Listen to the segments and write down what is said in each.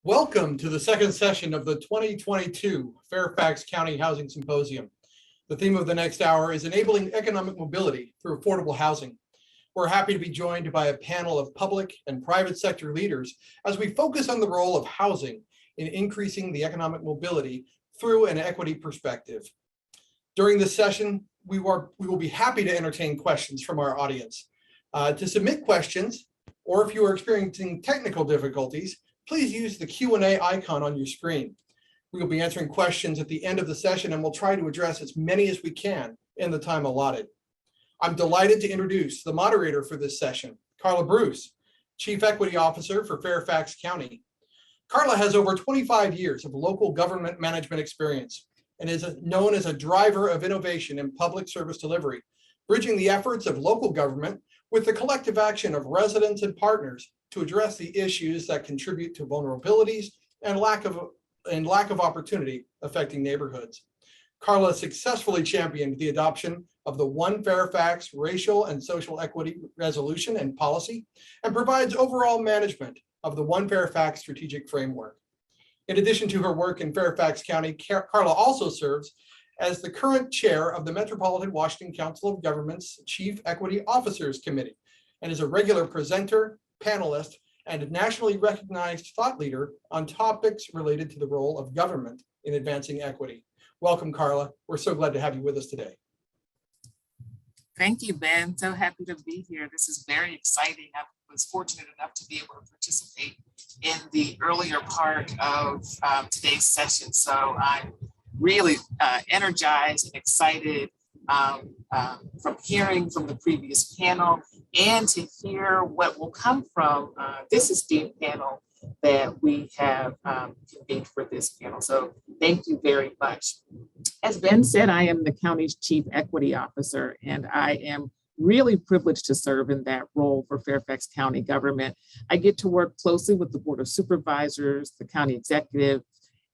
Welcome to the second session of the 2022 Fairfax County Housing Symposium. The theme of the next hour is enabling economic mobility through affordable housing. We're happy to be joined by a panel of public and private sector leaders as we focus on the role of housing in increasing the economic mobility through an equity perspective. During this session, we will be happy to entertain questions from our audience. To submit questions, or if you are experiencing technical difficulties, please use the Q&A icon on your screen. We will be answering questions at the end of the session, and we'll try to address as many as we can in the time allotted. I'm delighted to introduce the moderator for this session, Carla Bruce, Chief Equity Officer for Fairfax County. Carla has over 25 years of local government management experience and is known as a driver of innovation in public service delivery, bridging the efforts of local government with the collective action of residents and partners to address the issues that contribute to vulnerabilities and lack of opportunity affecting neighborhoods. Carla successfully championed the adoption of the One Fairfax Racial and Social Equity Resolution and Policy, and provides overall management of the One Fairfax Strategic Framework. In addition to her work in Fairfax County, Carla also serves as the current chair of the Metropolitan Washington Council of Governments Chief Equity Officers Committee, and is a regular presenter, panelist, and nationally recognized thought leader on topics related to the role of government in advancing equity. Welcome, Carla. We're so glad to have you with us today. Thank you, Ben. So happy to be here. This is very exciting. I was fortunate enough to be able to participate in the earlier part of today's session. So I'm really energized and excited from hearing from the previous panel and to hear what will come from this esteemed panel that we have convened for this panel. So thank you very much. As Ben said, I am the county's Chief Equity Officer, and I am really privileged to serve in that role for Fairfax County government. I get to work closely with the Board of Supervisors, the county executive,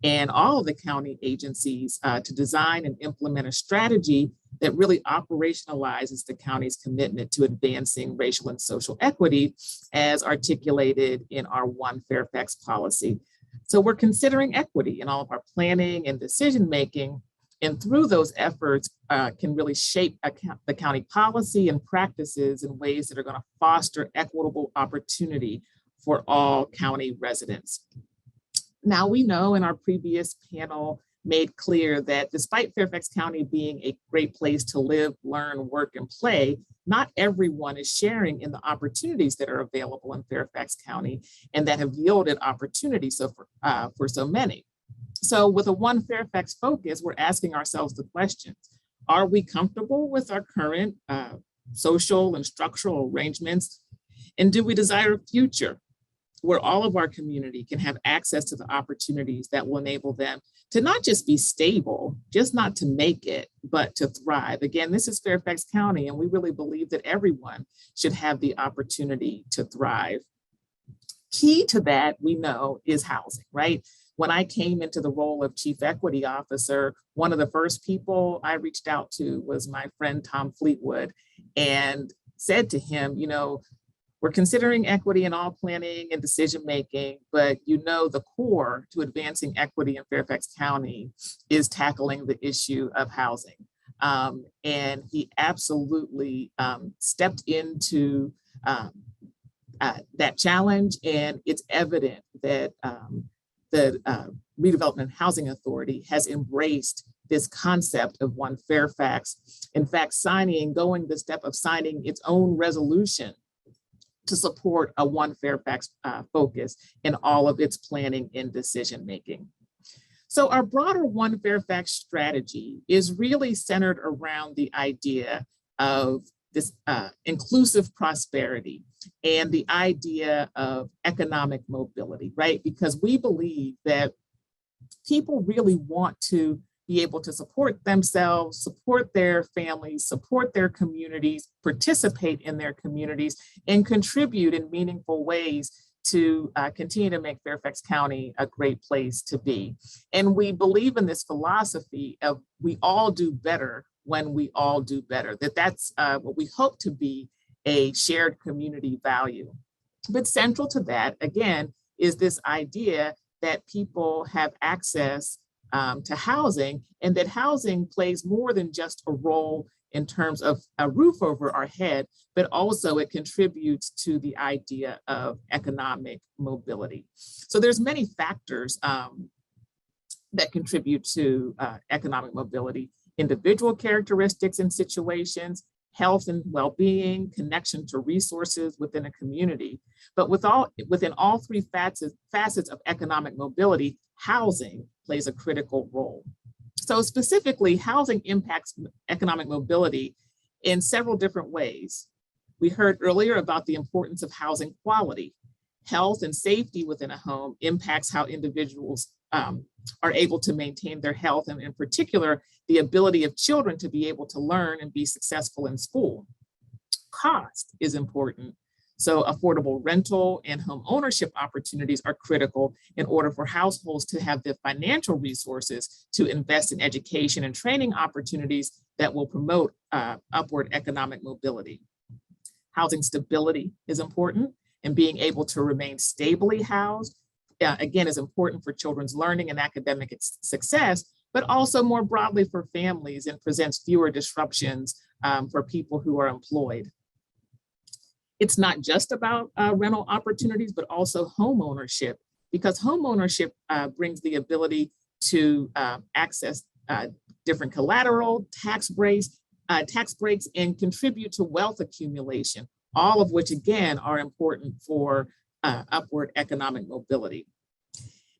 and all of the county agencies to design and implement a strategy that really operationalizes the county's commitment to advancing racial and social equity as articulated in our One Fairfax policy. So we're considering equity in all of our planning and decision-making, and through those efforts can really shape the county policy and practices in ways that are going to foster equitable opportunity for all county residents. Now, we know in our previous panel made clear that despite Fairfax County being a great place to live, learn, work, and play, not everyone is sharing in the opportunities that are available in Fairfax County and that have yielded opportunities for so many. So with a One Fairfax focus, we're asking ourselves the questions: are we comfortable with our current social and structural arrangements? And do we desire a future where all of our community can have access to the opportunities that will enable them to not just be stable, just not to make it, but to thrive? Again, this is Fairfax County, and we really believe that everyone should have the opportunity to thrive. Key to that, we know, is housing, right? When I came into the role of Chief Equity Officer, one of the first people I reached out to was my friend Tom Fleetwood, and said to him, we're considering equity in all planning and decision-making, but the core to advancing equity in Fairfax County is tackling the issue of housing. And he absolutely stepped into that challenge, and it's evident that the Redevelopment Housing Authority has embraced this concept of One Fairfax. In fact, going the step of signing its own resolution to support a One Fairfax focus in all of its planning and decision-making. So our broader One Fairfax strategy is really centered around the idea of this inclusive prosperity and the idea of economic mobility, right? Because we believe that people really want to be able to support themselves, support their families, support their communities, participate in their communities, and contribute in meaningful ways to continue to make Fairfax County a great place to be. And we believe in this philosophy of we all do better when we all do better, that's what we hope to be a shared community value. But central to that, again, is this idea that people have access to housing, and that housing plays more than just a role in terms of a roof over our head, but also it contributes to the idea of economic mobility. So there's many factors that contribute to economic mobility: individual characteristics and situations, health and well-being, connection to resources within a community. But within all three facets of economic mobility, housing plays a critical role. So specifically, housing impacts economic mobility in several different ways. We heard earlier about the importance of housing quality. Health and safety within a home impacts how individuals are able to maintain their health, and in particular, the ability of children to be able to learn and be successful in school. Cost is important. So affordable rental and home ownership opportunities are critical in order for households to have the financial resources to invest in education and training opportunities that will promote upward economic mobility. Housing stability is important, and being able to remain stably housed, again, is important for children's learning and academic success, but also more broadly for families, and presents fewer disruptions for people who are employed. It's not just about rental opportunities, but also home ownership, because home ownership brings the ability to access different collateral, tax breaks, and contribute to wealth accumulation, all of which again are important for upward economic mobility.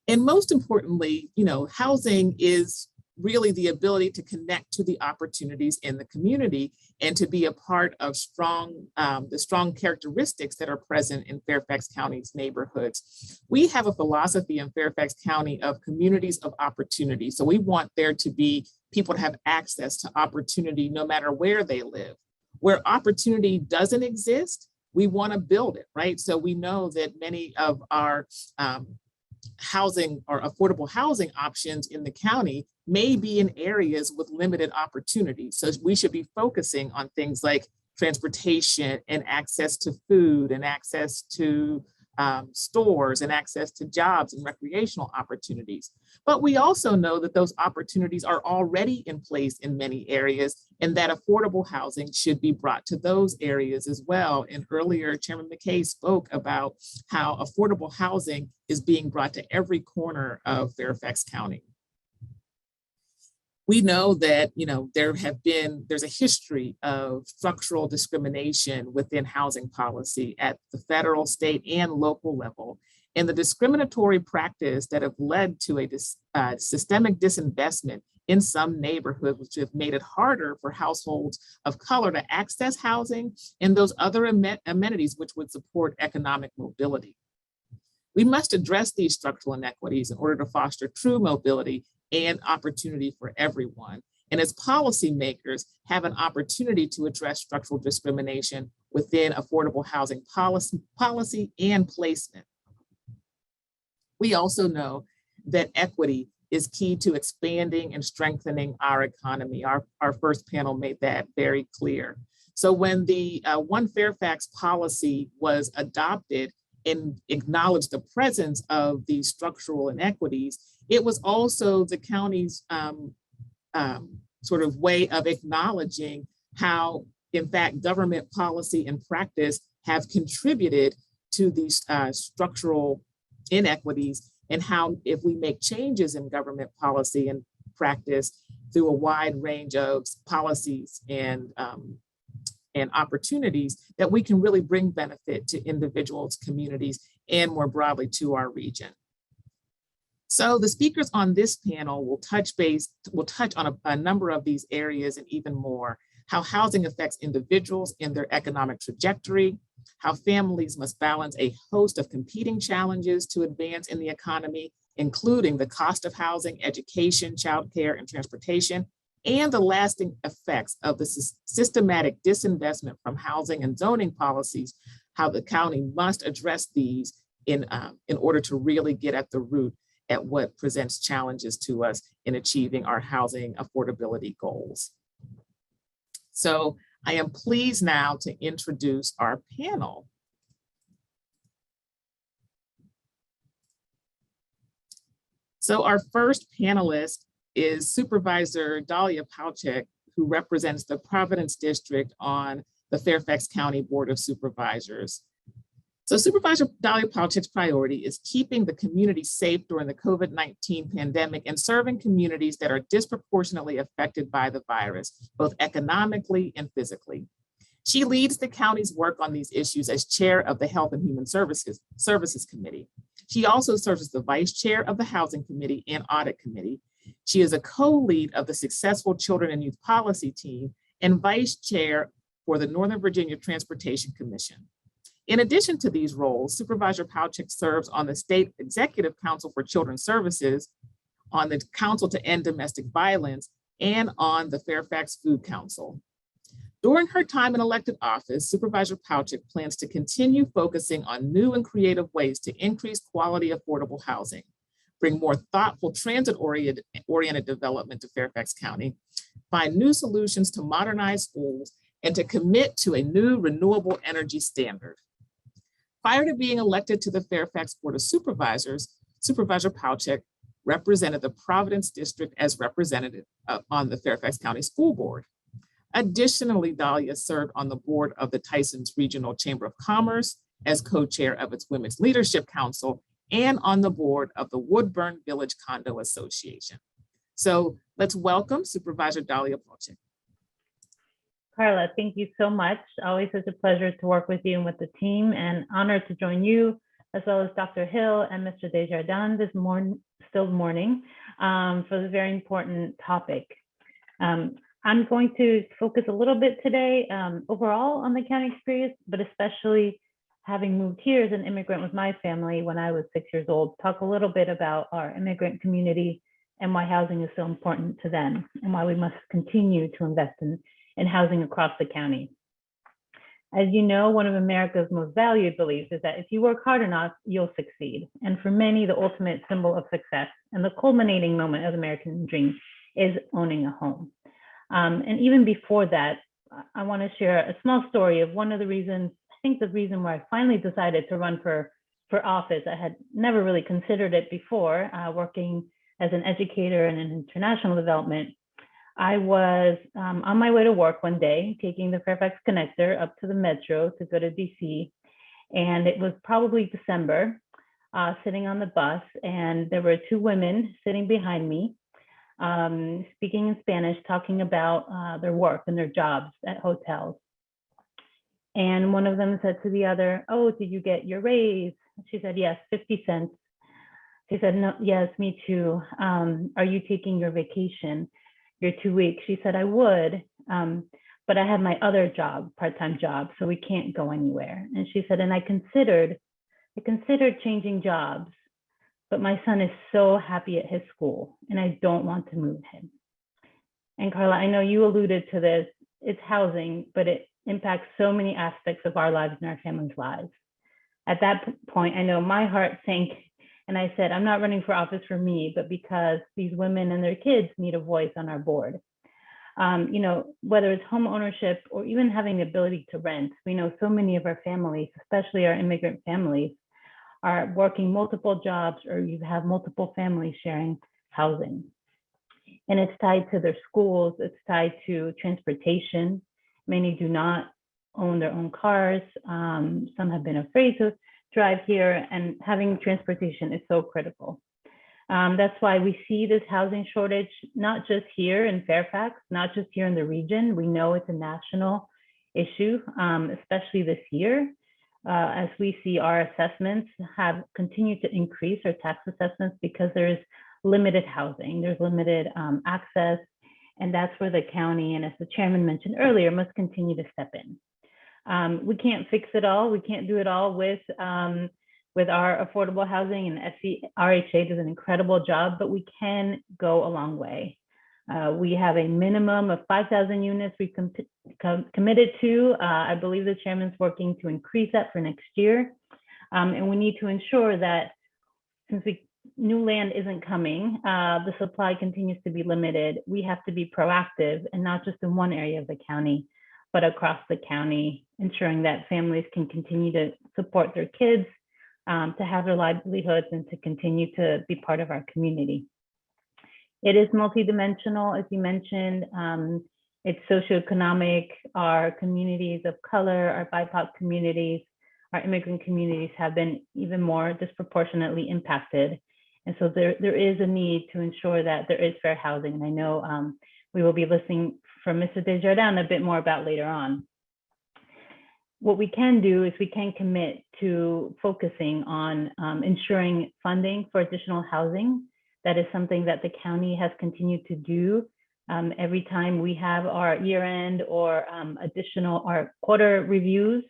And most importantly, housing is really the ability to connect to the opportunities in the community and to be a part of the strong characteristics that are present in Fairfax County's neighborhoods. We have a philosophy in Fairfax County of communities of opportunity. So we want there to be people to have access to opportunity no matter where they live. Where opportunity doesn't exist, we want to build it, right? So we know that many of our housing or affordable housing options in the county may be in areas with limited opportunities. So we should be focusing on things like transportation and access to food and access to stores and access to jobs and recreational opportunities. But we also know that those opportunities are already in place in many areas, and that affordable housing should be brought to those areas as well. And earlier, Chairman McKay spoke about how affordable housing is being brought to every corner of Fairfax County. We know that there's a history of structural discrimination within housing policy at the federal, state, and local level, and the discriminatory practice that have led to a systemic disinvestment in some neighborhoods, which have made it harder for households of color to access housing and those other amenities which would support economic mobility. We must address these structural inequities in order to foster true mobility and opportunity for everyone. And as policymakers have an opportunity to address structural discrimination within affordable housing policy and placement. We also know that equity is key to expanding and strengthening our economy. Our first panel made that very clear. So when the One Fairfax policy was adopted and acknowledged the presence of these structural inequities, it was also the county's sort of way of acknowledging how, in fact, government policy and practice have contributed to these structural inequities, and how if we make changes in government policy and practice through a wide range of policies and opportunities, that we can really bring benefit to individuals, communities, and more broadly to our region. So the speakers on this panel will touch on a number of these areas and even more: how housing affects individuals in their economic trajectory, how families must balance a host of competing challenges to advance in the economy, including the cost of housing, education, childcare, and transportation, and the lasting effects of the systematic disinvestment from housing and zoning policies, how the county must address these in order to really get at the root at what presents challenges to us in achieving our housing affordability goals. So I am pleased now to introduce our panel. So our first panelist is Supervisor Dahlia Palchik, who represents the Providence District on the Fairfax County Board of Supervisors. So Supervisor Dahlia Palchik's priority is keeping the community safe during the COVID-19 pandemic and serving communities that are disproportionately affected by the virus, both economically and physically. She leads the county's work on these issues as chair of the Health and Human Services Committee. She also serves as the vice chair of the Housing Committee and Audit Committee. She is a co-lead of the successful Children and Youth Policy Team and vice chair for the Northern Virginia Transportation Commission. In addition to these roles, Supervisor Palchik serves on the State Executive Council for Children's Services, on the Council to End Domestic Violence, and on the Fairfax Food Council. During her time in elected office, Supervisor Palchik plans to continue focusing on new and creative ways to increase quality affordable housing, bring more thoughtful transit-oriented development to Fairfax County, find new solutions to modernize schools, and to commit to a new renewable energy standard. Prior to being elected to the Fairfax Board of Supervisors, Supervisor Palchik represented the Providence District as representative on the Fairfax County School Board. Additionally, Dahlia served on the board of the Tysons Regional Chamber of Commerce as co-chair of its Women's Leadership Council and on the board of the Woodburn Village Condo Association. So let's welcome Supervisor Dahlia Palchik. Carla, thank you so much. Always such a pleasure to work with you and with the team, and honored to join you, as well as Dr. Hill and Mr. Desjardins this morning for this very important topic. I'm going to focus a little bit today overall on the county experience, but especially having moved here as an immigrant with my family when I was 6 years old, talk a little bit about our immigrant community and why housing is so important to them and why we must continue to invest in housing across the county. As you know, one of America's most valued beliefs is that if you work hard enough, you'll succeed. And for many, the ultimate symbol of success and the culminating moment of the American dream is owning a home. And even before that, I want to share a small story of one of the reasons, I think the reason why I finally decided to run for office. I had never really considered it before, working as an educator and in international development. I was on my way to work one day, taking the Fairfax Connector up to the Metro to go to DC. And it was probably December, sitting on the bus, and there were two women sitting behind me, speaking in Spanish, talking about their work and their jobs at hotels. And one of them said to the other, "Oh, did you get your raise?" She said, "Yes, 50 cents. She said, "No, yes, me too. Are you taking your vacation, your 2 weeks?" She said, "I would, but I have my other job, part-time job, so we can't go anywhere." And she said, "And I considered changing jobs, but my son is so happy at his school and I don't want to move him." And Carla, I know you alluded to this, it's housing, but it impacts so many aspects of our lives and our families' lives. At that point, I know my heart sank and I said, I'm not running for office for me, but because these women and their kids need a voice on our board. You know, whether it's home ownership or even having the ability to rent, we know so many of our families, especially our immigrant families, are working multiple jobs, or you have multiple families sharing housing. And it's tied to their schools, it's tied to transportation. Many do not own their own cars. Some have been afraid to drive here, and having transportation is so critical. That's why we see this housing shortage, not just here in Fairfax, not just here in the region. We know it's a national issue, especially this year, as we see our assessments have continued to increase, our tax assessments, because there's limited housing, there's limited access, and that's where the county, and as the chairman mentioned earlier, must continue to step in. We can't fix it all. We can't do it all with our affordable housing, and SCRHA does an incredible job, but we can go a long way. We have a minimum of 5,000 units we committed to. I believe the chairman's working to increase that for next year. And we need to ensure that since new land isn't coming, the supply continues to be limited, we have to be proactive, and not just in one area of the county, but across the county, ensuring that families can continue to support their kids to have their livelihoods and to continue to be part of our community. It is multidimensional, as you mentioned. It's socioeconomic. Our communities of color, our BIPOC communities, our immigrant communities have been even more disproportionately impacted. And so there is a need to ensure that there is fair housing. And I know we will be listening from Mr. Desjardins a bit more about later on. What we can do is we can commit to focusing on ensuring funding for additional housing. That is something that the county has continued to do. Every time we have our year-end or our quarter reviews,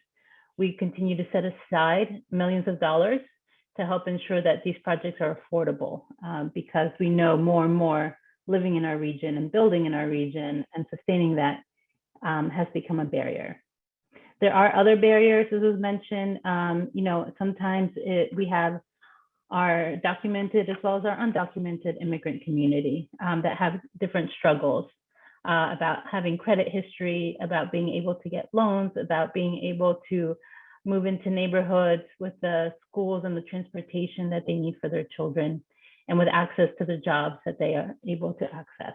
we continue to set aside millions of dollars to help ensure that these projects are affordable, because we know more and more living in our region and building in our region and sustaining that has become a barrier. There are other barriers, as was mentioned. Sometimes we have our documented as well as our undocumented immigrant community that have different struggles about having credit history, about being able to get loans, about being able to move into neighborhoods with the schools and the transportation that they need for their children, and with access to the jobs that they are able to access.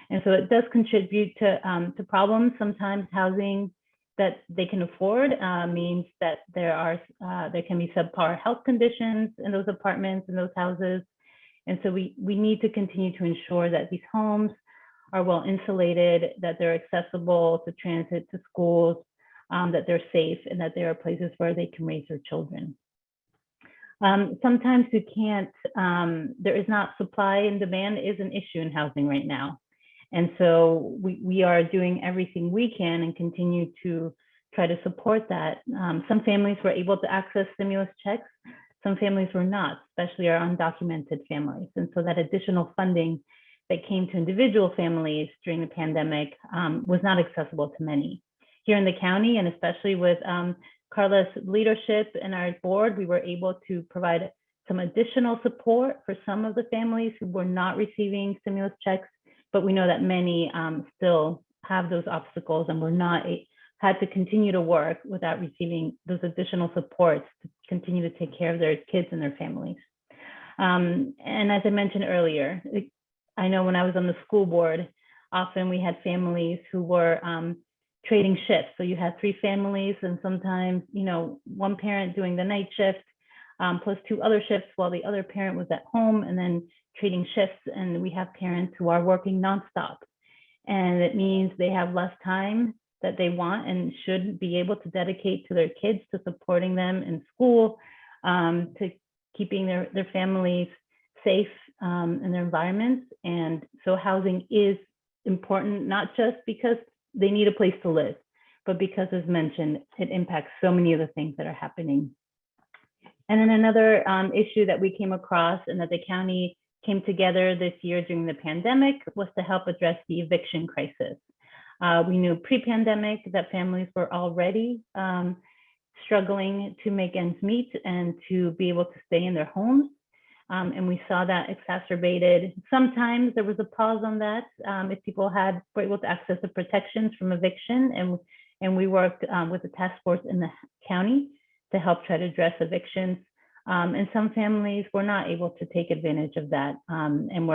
And so it does contribute to problems. Sometimes housing that they can afford means that there can be subpar health conditions in those apartments, in those houses. And so we need to continue to ensure that these homes are well insulated, that they're accessible to transit, to schools, that they're safe, and that there are places where they can raise their children. Sometimes we can't, there is not supply and demand is an issue in housing right now. And so we are doing everything we can and continue to try to support that. Some families were able to access stimulus checks. Some families were not, especially our undocumented families. And so that additional funding that came to individual families during the pandemic was not accessible to many. Here in the county, and especially with Carla's leadership and our board, we were able to provide some additional support for some of the families who were not receiving stimulus checks. But we know that many still have those obstacles and had to continue to work without receiving those additional supports to continue to take care of their kids and their families. And as I mentioned earlier, I know when I was on the school board, often we had families who were trading shifts. So you had 3 families, and sometimes, one parent doing the night shift plus 2 other shifts while the other parent was at home, and then trading shifts. And we have parents who are working nonstop, and it means they have less time that they want and should be able to dedicate to their kids, to supporting them in school, to keeping their families safe in their environments. And so housing is important, not just because they need a place to live, but because, as mentioned, it impacts so many of the things that are happening. And then another issue that we came across and that the county came together this year during the pandemic was to help address the eviction crisis. We knew pre-pandemic that families were already struggling to make ends meet and to be able to stay in their homes. And we saw that exacerbated. Sometimes there was a pause on that if people were able to access the protections from eviction. And we worked with the task force in the county to help try to address evictions. And some families were not able to take advantage of that, and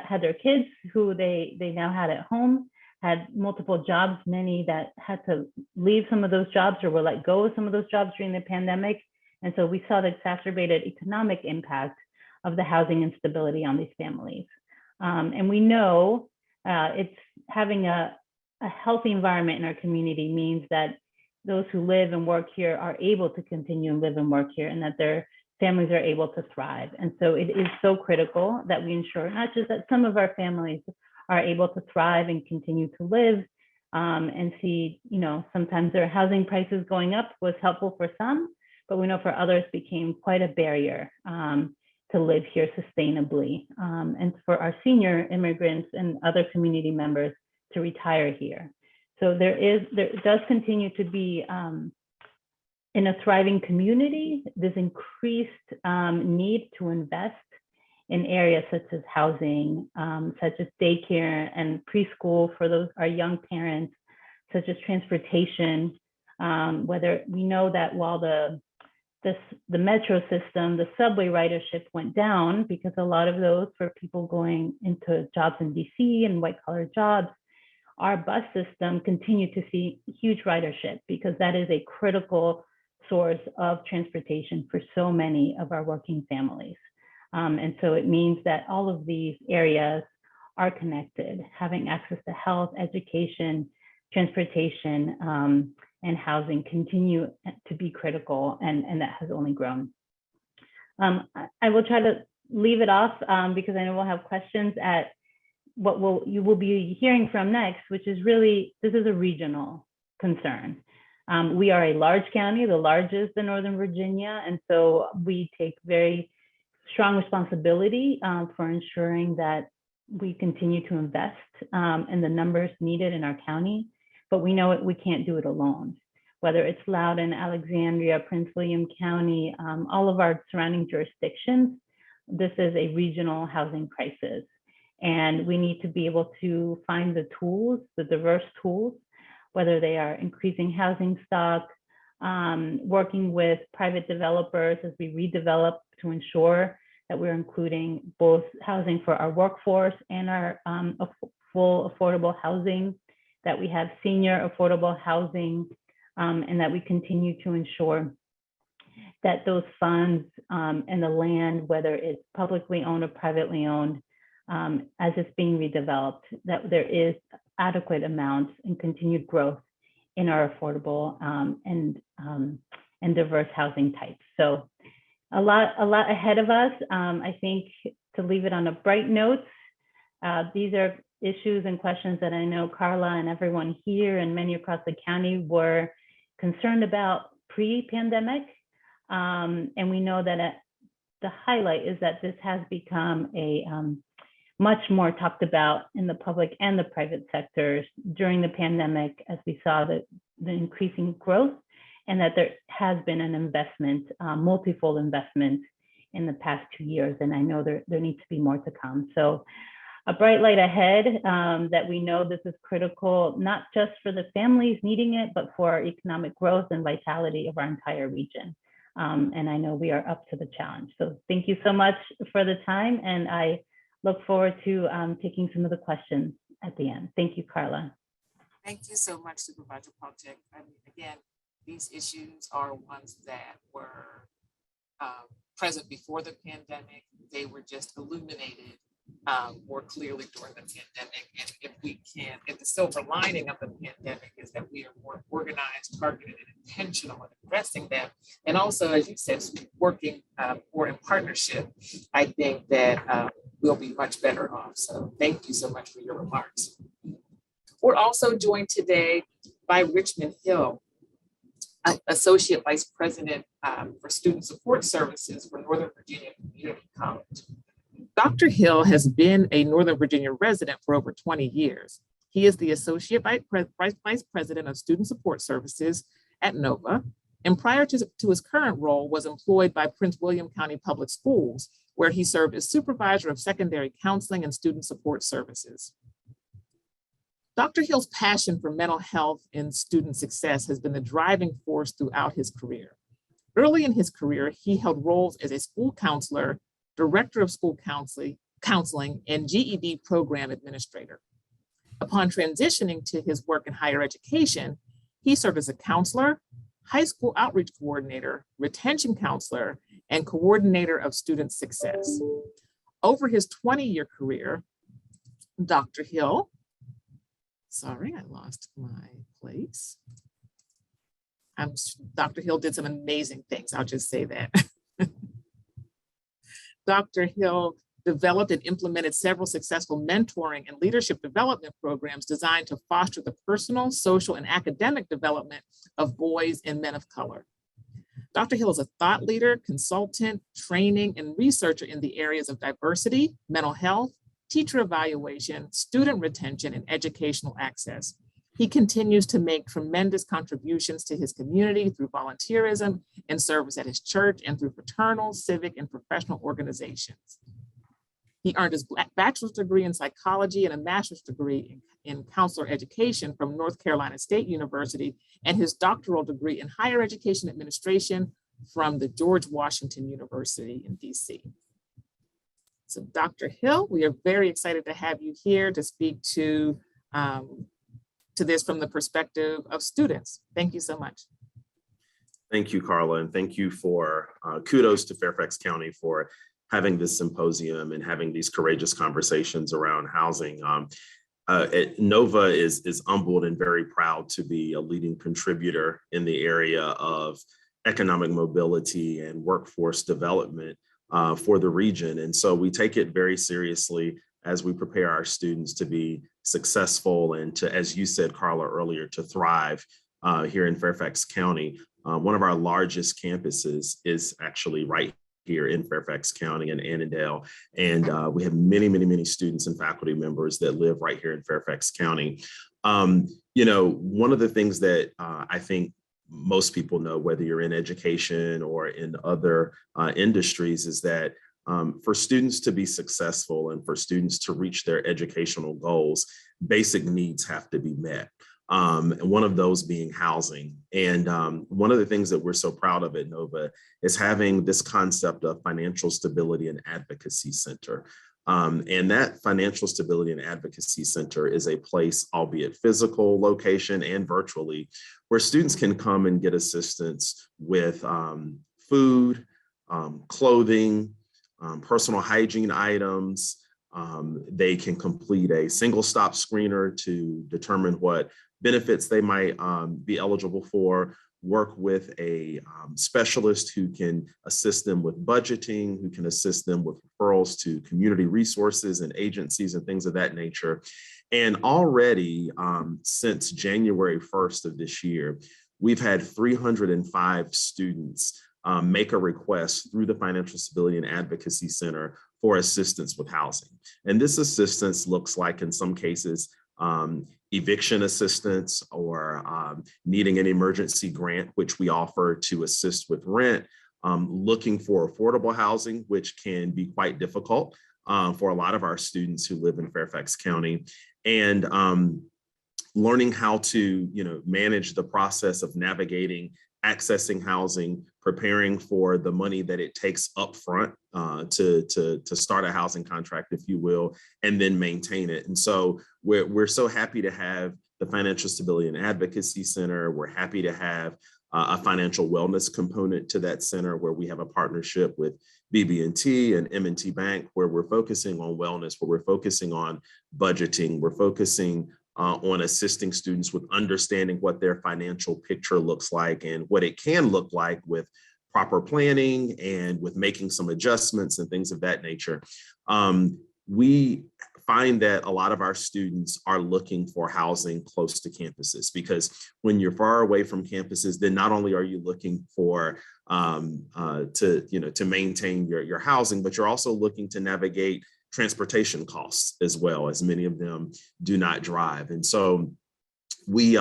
had their kids who they now had at home, had multiple jobs, many that had to leave some of those jobs or were let go of some of those jobs during the pandemic. And so we saw the exacerbated economic impact of the housing instability on these families. And we know it's having a healthy environment in our community means that those who live and work here are able to continue and live and work here, and that their families are able to thrive. And so it is so critical that we ensure not just that some of our families are able to thrive and continue to live and see, sometimes their housing prices going up was helpful for some, but we know for others became quite a barrier to live here sustainably, and for our senior immigrants and other community members to retire here. So there does continue to be, in a thriving community, this increased need to invest in areas such as housing, such as daycare and preschool for our young parents, such as transportation, Whether we know that while the metro system, the subway ridership went down because a lot of those for people going into jobs in DC and white collar jobs, our bus system continued to see huge ridership because that is a critical source of transportation for so many of our working families. And so it means that all of these areas are connected, having access to health, education, transportation, and housing continue to be critical, and that has only grown. I will try to leave it off because I know we'll have questions at what you will be hearing from next, which is really, this is a regional concern. We are a large county, the largest in Northern Virginia, and so we take very strong responsibility for ensuring that we continue to invest in the numbers needed in our county, but we know we can't do it alone. Whether it's Loudoun, Alexandria, Prince William County, all of our surrounding jurisdictions, this is a regional housing crisis. And we need to be able to find the tools, the diverse tools, whether they are increasing housing stock, working with private developers as we redevelop to ensure that we're including both housing for our workforce and our full affordable housing, that we have senior affordable housing, and that we continue to ensure that those funds and the land, whether it's publicly owned or privately owned, as it's being redeveloped, that there is adequate amounts and continued growth in our affordable and diverse housing types. So a lot ahead of us. I think to leave it on a bright note, these are issues and questions that I know Carla and everyone here and many across the county were concerned about pre-pandemic. And we know that the highlight is that this has become a much more talked about in the public and the private sectors during the pandemic, as we saw the increasing growth, and that there has been an investment, multifold investment in the past 2 years. And I know there needs to be more to come. So a bright light ahead, that we know this is critical, not just for the families needing it, but for our economic growth and vitality of our entire region. And I know we are up to the challenge. So thank you so much for the time. And I look forward to taking some of the questions at the end. Thank you, Carla. Thank you so much, Supervisor Project. I mean, again, these issues are ones that were present before the pandemic. They were just illuminated more clearly during the pandemic. And if the silver lining of the pandemic is that we are more organized, targeted, and intentional in addressing them, and also, as you said, working more in partnership, I think that we'll be much better off. So thank you so much for your remarks. We're also joined today by Richmond Hill, Associate Vice President for Student Support Services for Northern Virginia Community College. Dr. Hill has been a Northern Virginia resident for over 20 years. He is the Associate Vice President of Student Support Services at NOVA, and prior to his current role was employed by Prince William County Public Schools, where he served as Supervisor of Secondary Counseling and Student Support Services. Dr. Hill's passion for mental health and student success has been the driving force throughout his career. Early in his career, he held roles as a school counselor, Director of School Counseling, and GED Program Administrator. Upon transitioning to his work in higher education, he served as a counselor, high school outreach coordinator, retention counselor, and coordinator of student success. Over his 20-year career, Dr. Hill, sorry, I lost my place. Dr. Hill did some amazing things, I'll just say that. Dr. Hill developed and implemented several successful mentoring and leadership development programs designed to foster the personal, social, and academic development of boys and men of color. Dr. Hill is a thought leader, consultant, training, and researcher in the areas of diversity, mental health, teacher evaluation, student retention, and educational access. He continues to make tremendous contributions to his community through volunteerism and service at his church and through fraternal, civic, and professional organizations. He earned his bachelor's degree in psychology and a master's degree in counselor education from North Carolina State University, and his doctoral degree in higher education administration from the George Washington University in DC. So Dr. Hill, we are very excited to have you here to speak to this from the perspective of students. Thank you so much. Thank you, Carla, and thank you for kudos to Fairfax County for having this symposium and having these courageous conversations around housing. NOVA is humbled and very proud to be a leading contributor in the area of economic mobility and workforce development for the region. And so we take it very seriously as we prepare our students to be successful and to, as you said, Carla, earlier, to thrive here in Fairfax County. One of our largest campuses is actually right here in Fairfax County in Annandale. And we have many, many, many students and faculty members that live right here in Fairfax County. You know, one of the things that I think most people know, whether you're in education or in other industries, is that for students to be successful and for students to reach their educational goals, basic needs have to be met. And one of those being housing. And one of the things that we're so proud of at NOVA is having this concept of Financial Stability and Advocacy Center. And that Financial Stability and Advocacy Center is a place, albeit physical location and virtually, where students can come and get assistance with food, clothing, personal hygiene items. They can complete a single stop screener to determine what benefits they might be eligible for, work with a specialist who can assist them with budgeting, who can assist them with referrals to community resources and agencies and things of that nature. And already since January 1st of this year, we've had 305 students make a request through the Financial Stability and Advocacy Center for assistance with housing. And this assistance looks like, in some cases, eviction assistance or needing an emergency grant, which we offer to assist with rent, looking for affordable housing, which can be quite difficult for a lot of our students who live in Fairfax County, and learning how to manage the process of navigating accessing housing, preparing for the money that it takes up front to start a housing contract, if you will, and then maintain it. And so we're so happy to have the Financial Stability and Advocacy Center. We're happy to have a financial wellness component to that center, where we have a partnership with BB&T and M&T Bank, where we're focusing on wellness, where we're focusing on budgeting, we're focusing on assisting students with understanding what their financial picture looks like and what it can look like with proper planning and with making some adjustments and things of that nature. We find that a lot of our students are looking for housing close to campuses, because when you're far away from campuses, then not only are you looking for to maintain your housing, but you're also looking to navigate transportation costs as well, as many of them do not drive. And so we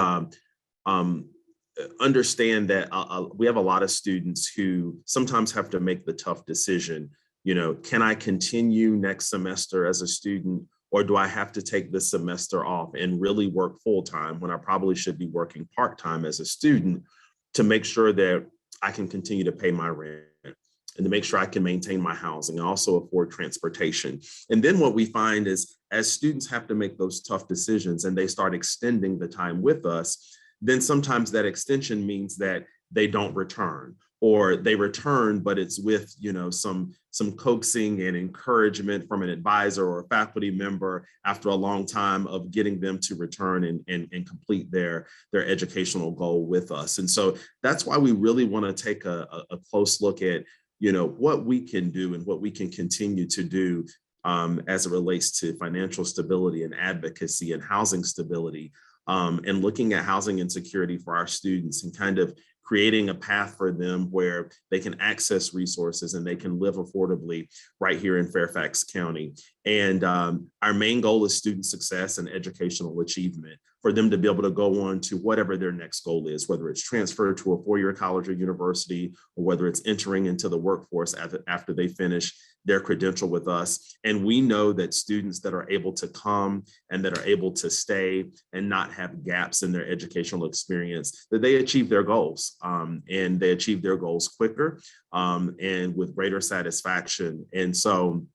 understand that we have a lot of students who sometimes have to make the tough decision, can I continue next semester as a student, or do I have to take this semester off and really work full-time when I probably should be working part-time as a student to make sure that I can continue to pay my rent and to make sure I can maintain my housing and also afford transportation. And then what we find is, as students have to make those tough decisions and they start extending the time with us, then sometimes that extension means that they don't return, or they return, but it's with some coaxing and encouragement from an advisor or a faculty member after a long time of getting them to return and complete their educational goal with us. And so that's why we really want to take a close look at what we can do and what we can continue to do as it relates to financial stability and advocacy and housing stability, and looking at housing insecurity for our students and kind of creating a path for them where they can access resources and they can live affordably right here in Fairfax County. And our main goal is student success and educational achievement for them to be able to go on to whatever their next goal is, whether it's transfer to a four-year college or university, or whether it's entering into the workforce after they finish their credential with us. And we know that students that are able to come and that are able to stay and not have gaps in their educational experience, that they achieve their goals, and they achieve their goals quicker and with greater satisfaction. And so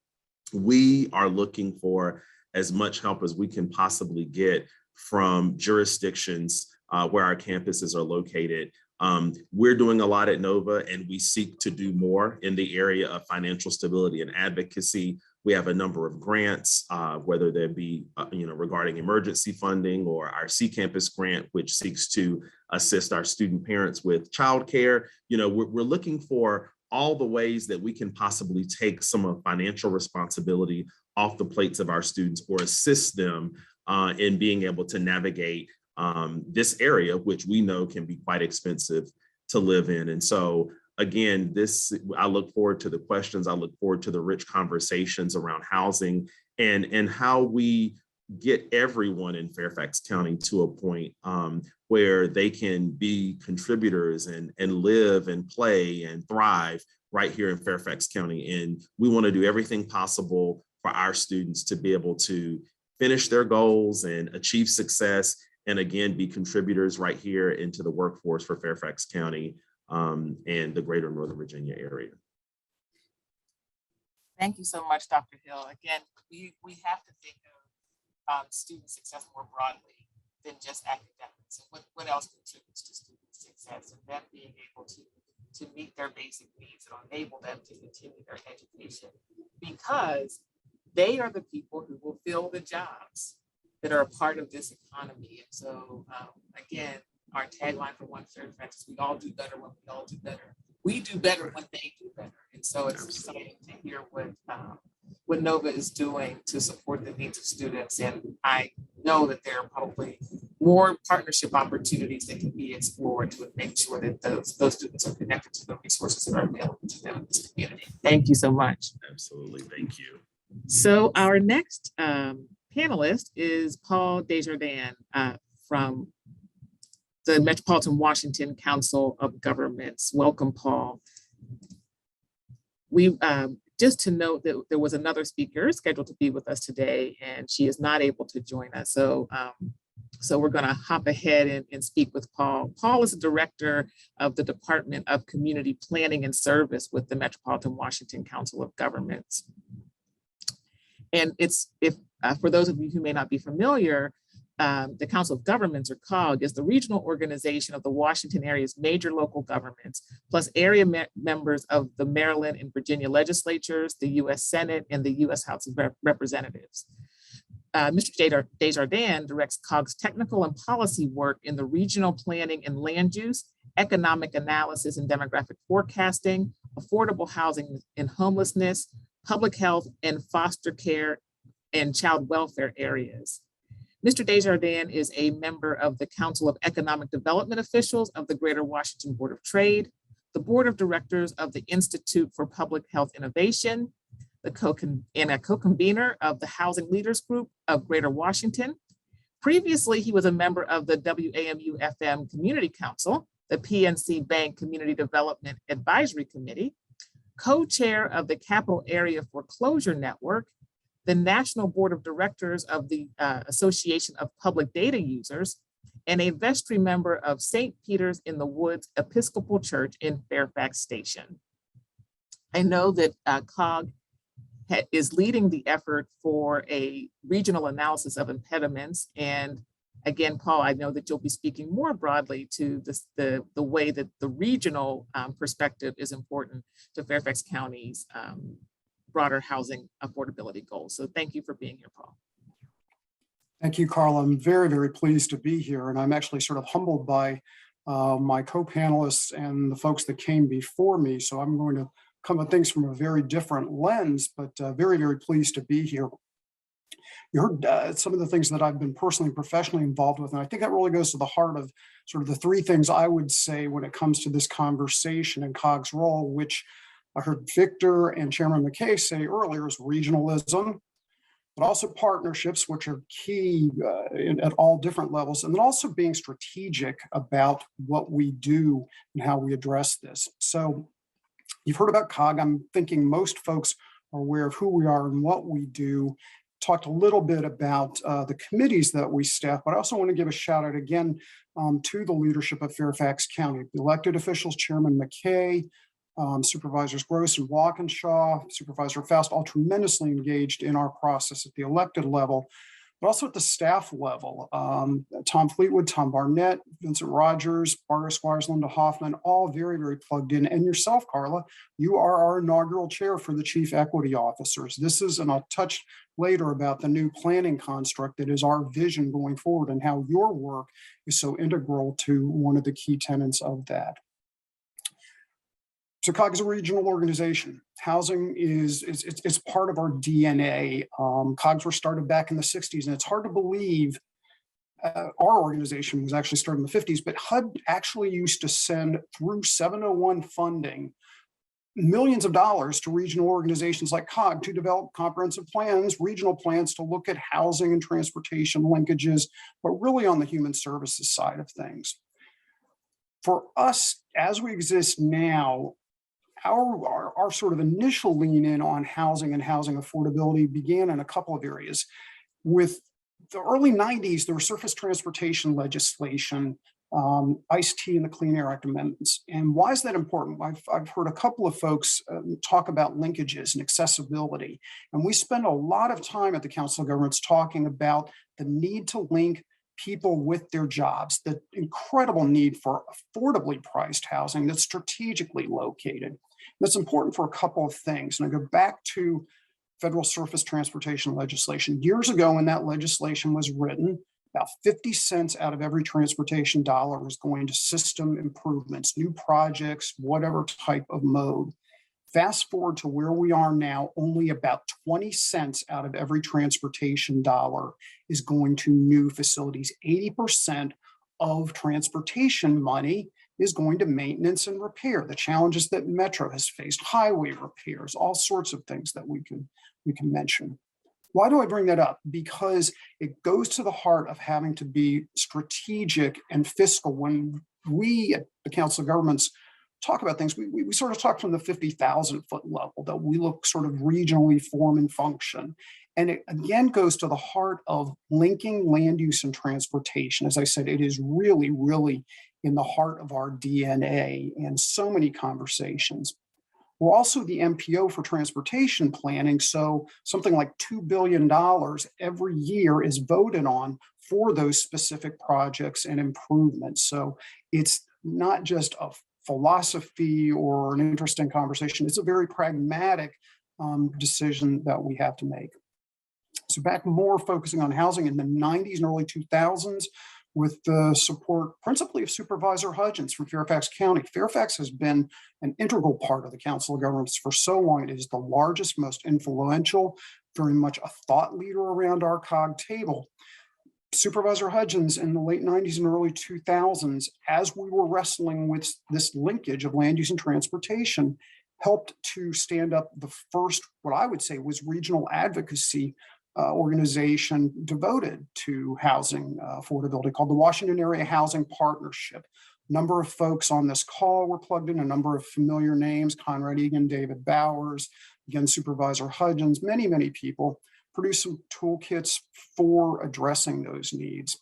we are looking for as much help as we can possibly get from jurisdictions where our campuses are located. We're doing a lot at NOVA, and we seek to do more in the area of financial stability and advocacy. We have a number of grants, whether they be regarding emergency funding, or our C Campus grant, which seeks to assist our student parents with childcare. We're looking for all the ways that we can possibly take some of financial responsibility off the plates of our students, or assist them in being able to navigate this area, which we know can be quite expensive to live in. And so again, I look forward to the questions. I look forward to the rich conversations around housing and how we get everyone in Fairfax County to a point where they can be contributors and live and play and thrive right here in Fairfax County. And we want to do everything possible for our students to be able to finish their goals and achieve success, and again, be contributors right here into the workforce for Fairfax County and the greater Northern Virginia area. Thank you so much, Dr. Hill. Again, we have to think of student success more broadly than just academics. And what else contributes to student success, and them being able to meet their basic needs and enable them to continue their education, because they are the people who will fill the jobs that are a part of this economy. And so again, our tagline for One Fairfax is, we all do better when we all do better. We do better when they do better. And so it's exciting to hear what NOVA is doing to support the needs of students. And I know that there are probably more partnership opportunities that can be explored to make sure that those students are connected to the resources that are available to them in this community. Thank you so much. Absolutely, thank you. So our next panelist is Paul Desjardins from the Metropolitan Washington Council of Governments. Welcome, Paul. We just to note that there was another speaker scheduled to be with us today, and she is not able to join us. So we're going to hop ahead and speak with Paul. Paul is the director of the Department of Community Planning and Service with the Metropolitan Washington Council of Governments. And for those of you who may not be familiar, the Council of Governments, or COG, is the regional organization of the Washington area's major local governments, plus area members of the Maryland and Virginia legislatures, the U.S. Senate, and the U.S. House of Representatives. Mr. Desjardins directs COG's technical and policy work in the regional planning and land use, economic analysis and demographic forecasting, affordable housing and homelessness, public health, and foster care and child welfare areas. Mr. Desjardins is a member of the Council of Economic Development Officials of the Greater Washington Board of Trade, the Board of Directors of the Institute for Public Health Innovation, and a co-convener of the Housing Leaders Group of Greater Washington. Previously, he was a member of the WAMU-FM Community Council, the PNC Bank Community Development Advisory Committee, co-chair of the Capital Area Foreclosure Network, the National Board of Directors of the Association of Public Data Users, and a vestry member of St. Peter's in the Woods Episcopal Church in Fairfax Station. I know that COG is leading the effort for a regional analysis of impediments. And again, Paul, I know that you'll be speaking more broadly to the way that the regional perspective is important to Fairfax County's broader housing affordability goals. So thank you for being here, Paul. Thank you, Carla. I'm very, very pleased to be here. And I'm actually sort of humbled by my co-panelists and the folks that came before me. So I'm going to come at things from a very different lens, but very, very pleased to be here. You heard some of the things that I've been personally and professionally involved with, and I think that really goes to the heart of sort of the three things I would say when it comes to this conversation and COG's role, which I heard Victor and Chairman McKay say earlier, is regionalism, but also partnerships, which are key at all different levels, and then also being strategic about what we do and how we address this. So you've heard about COG. I'm thinking most folks are aware of who we are and what we do. Talked a little bit about the committees that we staff, but I also want to give a shout out again to the leadership of Fairfax County, the elected officials, Chairman McKay, Supervisors Gross and Walkinshaw, Supervisor Faust, all tremendously engaged in our process at the elected level, but also at the staff level. Tom Fleetwood, Tom Barnett, Vincent Rogers, Barbara Squires, Linda Hoffman, all very, very plugged in. And yourself, Carla, you are our inaugural chair for the Chief Equity Officers. This is, and I'll touch later about the new planning construct that is our vision going forward and how your work is so integral to one of the key tenets of that. So COG is a regional organization. Housing is it's part of our DNA. COGs were started back in the 60s, and it's hard to believe our organization was actually started in the 50s, but HUD actually used to send through 701 funding millions of dollars to regional organizations like COG to develop comprehensive plans, regional plans to look at housing and transportation linkages, but really on the human services side of things. For us, as we exist now, our sort of initial lean in on housing and housing affordability began in a couple of areas. With the early 90s, there was surface transportation legislation, ICE-T and the Clean Air Act amendments. And why is that important? I've heard a couple of folks talk about linkages and accessibility. And we spend a lot of time at the Council of Governments talking about the need to link people with their jobs, the incredible need for affordably priced housing that's strategically located. That's important for a couple of things. And I go back to federal surface transportation legislation. Years ago, when that legislation was written, about 50 cents out of every transportation dollar was going to system improvements, new projects, whatever type of mode. Fast forward to where we are now, only about 20 cents out of every transportation dollar is going to new facilities. 80% of transportation money is going to maintenance and repair, the challenges that Metro has faced, highway repairs, all sorts of things that we can mention. Why do I bring that up? Because it goes to the heart of having to be strategic and fiscal. When we at the Council of Governments talk about things, we sort of talk from the 50,000 foot level, that we look sort of regionally form and function. And it again goes to the heart of linking land use and transportation. As I said, it is really, really in the heart of our DNA and so many conversations. We're also the MPO for transportation planning. So something like $2 billion every year is voted on for those specific projects and improvements. So it's not just a philosophy or an interesting conversation. It's a very pragmatic decision that we have to make. So back more focusing on housing in the 90s and early 2000s, with the support principally of Supervisor Hudgens from Fairfax County. Fairfax has been an integral part of the Council of Governments for so long. It is the largest, most influential, very much a thought leader around our COG table. Supervisor Hudgens in the late 90s and early 2000s, as we were wrestling with this linkage of land use and transportation, helped to stand up the first, what I would say was regional advocacy organization devoted to housing affordability called the Washington Area Housing Partnership. A number of folks on this call were plugged in, a number of familiar names, Conrad Egan, David Bowers, again, Supervisor Hudgens, many, many people produced some toolkits for addressing those needs.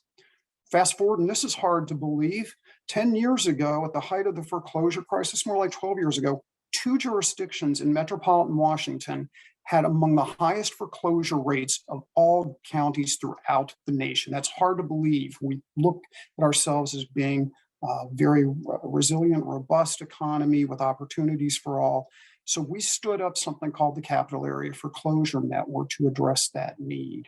Fast forward, and this is hard to believe, 10 years ago, at the height of the foreclosure crisis, more like 12 years ago, 2 jurisdictions in Metropolitan Washington had among the highest foreclosure rates of all counties throughout the nation. That's hard to believe. We look at ourselves as being a very resilient, robust economy with opportunities for all. So we stood up something called the Capital Area Foreclosure Network to address that need.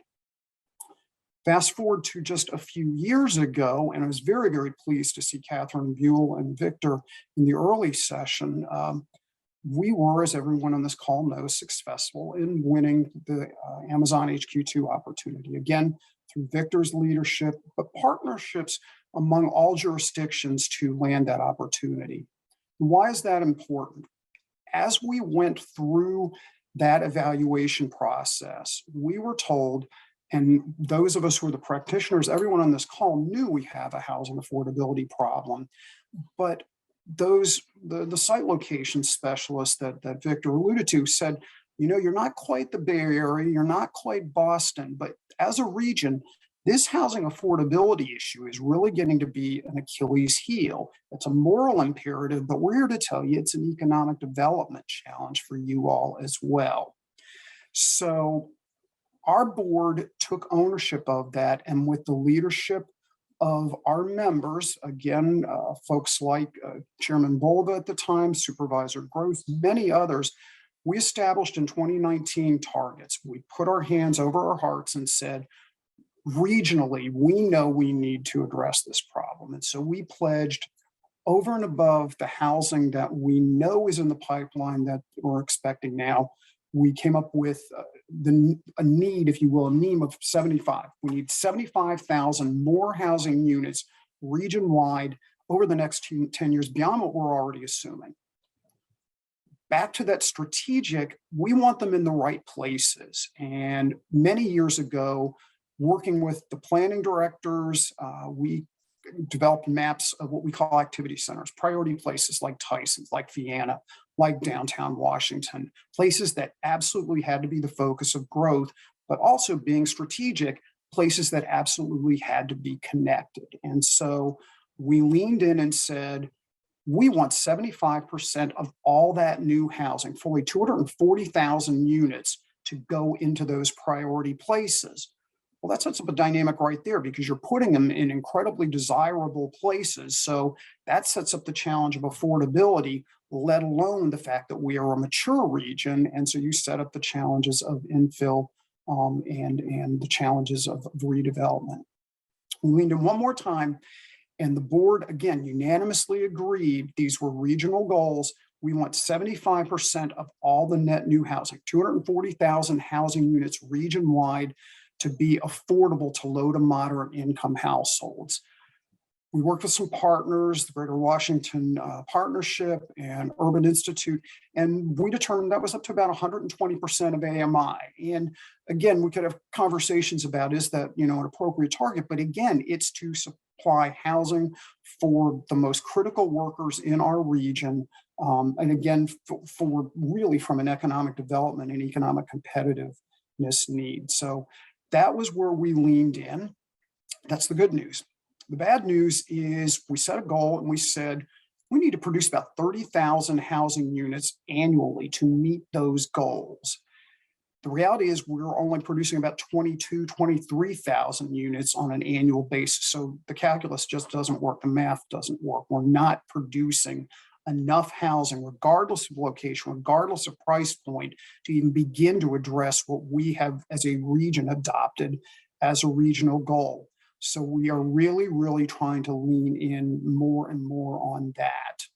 Fast forward to just a few years ago, and I was very, very pleased to see Catherine Buell and Victor in the early session. We were, as everyone on this call knows, successful in winning the Amazon HQ2 opportunity. Again, through Victor's leadership, but partnerships among all jurisdictions to land that opportunity. Why is that important? As we went through that evaluation process, we were told, and those of us who are the practitioners, everyone on this call knew we have a housing affordability problem, but the site location specialists that Victor alluded to said, you're not quite the Bay Area, you're not quite Boston, but as a region, this housing affordability issue is really getting to be an Achilles heel. It's a moral imperative, but we're here to tell you it's an economic development challenge for you all as well. So our board took ownership of that, and with the leadership of our members, again, folks like Chairman Bolva at the time, Supervisor Gross, many others, we established in 2019 targets. We put our hands over our hearts and said, regionally, we know we need to address this problem. And so we pledged, over and above the housing that we know is in the pipeline that we're expecting now, we came up with a need, if you will, a NEAM of 75. We need 75,000 more housing units region-wide over the next 10 years beyond what we're already assuming. Back to that strategic, we want them in the right places. And many years ago, working with the planning directors, we developed maps of what we call activity centers, priority places like Tyson's, like Vienna, like downtown Washington, places that absolutely had to be the focus of growth, but also being strategic, places that absolutely had to be connected. And so we leaned in and said, we want 75% of all that new housing, fully 240,000 units, to go into those priority places. Well, that sets up a dynamic right there because you're putting them in incredibly desirable places. So that sets up the challenge of affordability, let alone the fact that we are a mature region. And so you set up the challenges of infill and the challenges of redevelopment. We leaned in one more time, and the board, again, unanimously agreed these were regional goals. We want 75% of all the net new housing, 240,000 housing units region-wide, to be affordable to low to moderate income households. We worked with some partners, the Greater Washington Partnership and Urban Institute, and we determined that was up to about 120% of AMI. And again, we could have conversations about, is that an appropriate target? But again, it's to supply housing for the most critical workers in our region. And again, for really from an economic development and economic competitiveness need. So that was where we leaned in. That's the good news. The bad news is we set a goal and we said, we need to produce about 30,000 housing units annually to meet those goals. The reality is we're only producing about 23,000 units on an annual basis. So the calculus just doesn't work. The math doesn't work. We're not producing enough housing, regardless of location, regardless of price point, to even begin to address what we have as a region adopted as a regional goal. So we are really, really trying to lean in more and more on that.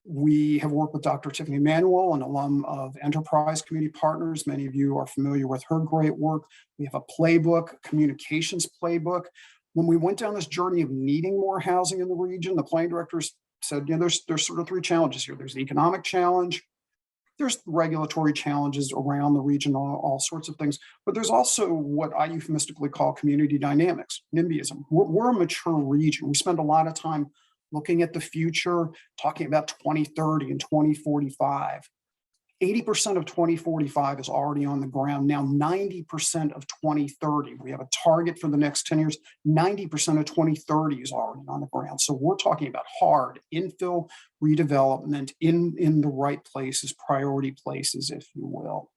We have worked with Dr. Tiffany Manuel, an alum of Enterprise Community Partners. Many of you are familiar with her great work. We have a playbook, a communications playbook. When we went down this journey of needing more housing in the region, the planning directors said, there's sort of three challenges here. There's the economic challenge, there's regulatory challenges around the region, all sorts of things, but there's also what I euphemistically call community dynamics, NIMBYism. We're a mature region. We spend a lot of time looking at the future, talking about 2030 and 2045. 80% of 2045 is already on the ground. Now 90% of 2030, we have a target for the next 10 years, 90% of 2030 is already on the ground. So we're talking about hard infill redevelopment in the right places, priority places, if you will.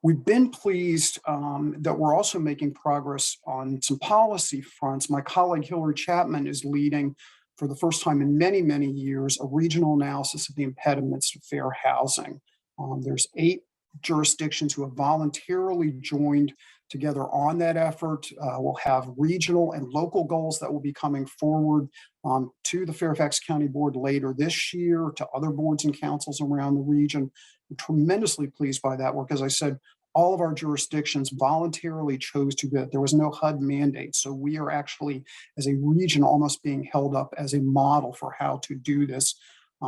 We've been pleased that we're also making progress on some policy fronts. My colleague Hillary Chapman is leading, for the first time in many, many years, a regional analysis of the impediments to fair housing. There's 8 jurisdictions who have voluntarily joined together on that effort. We'll have regional and local goals that will be coming forward to the Fairfax County Board later this year, to other boards and councils around the region. I'm tremendously pleased by that work. As I said, all of our jurisdictions voluntarily chose to do it. There was no HUD mandate. So we are actually, as a region, almost being held up as a model for how to do this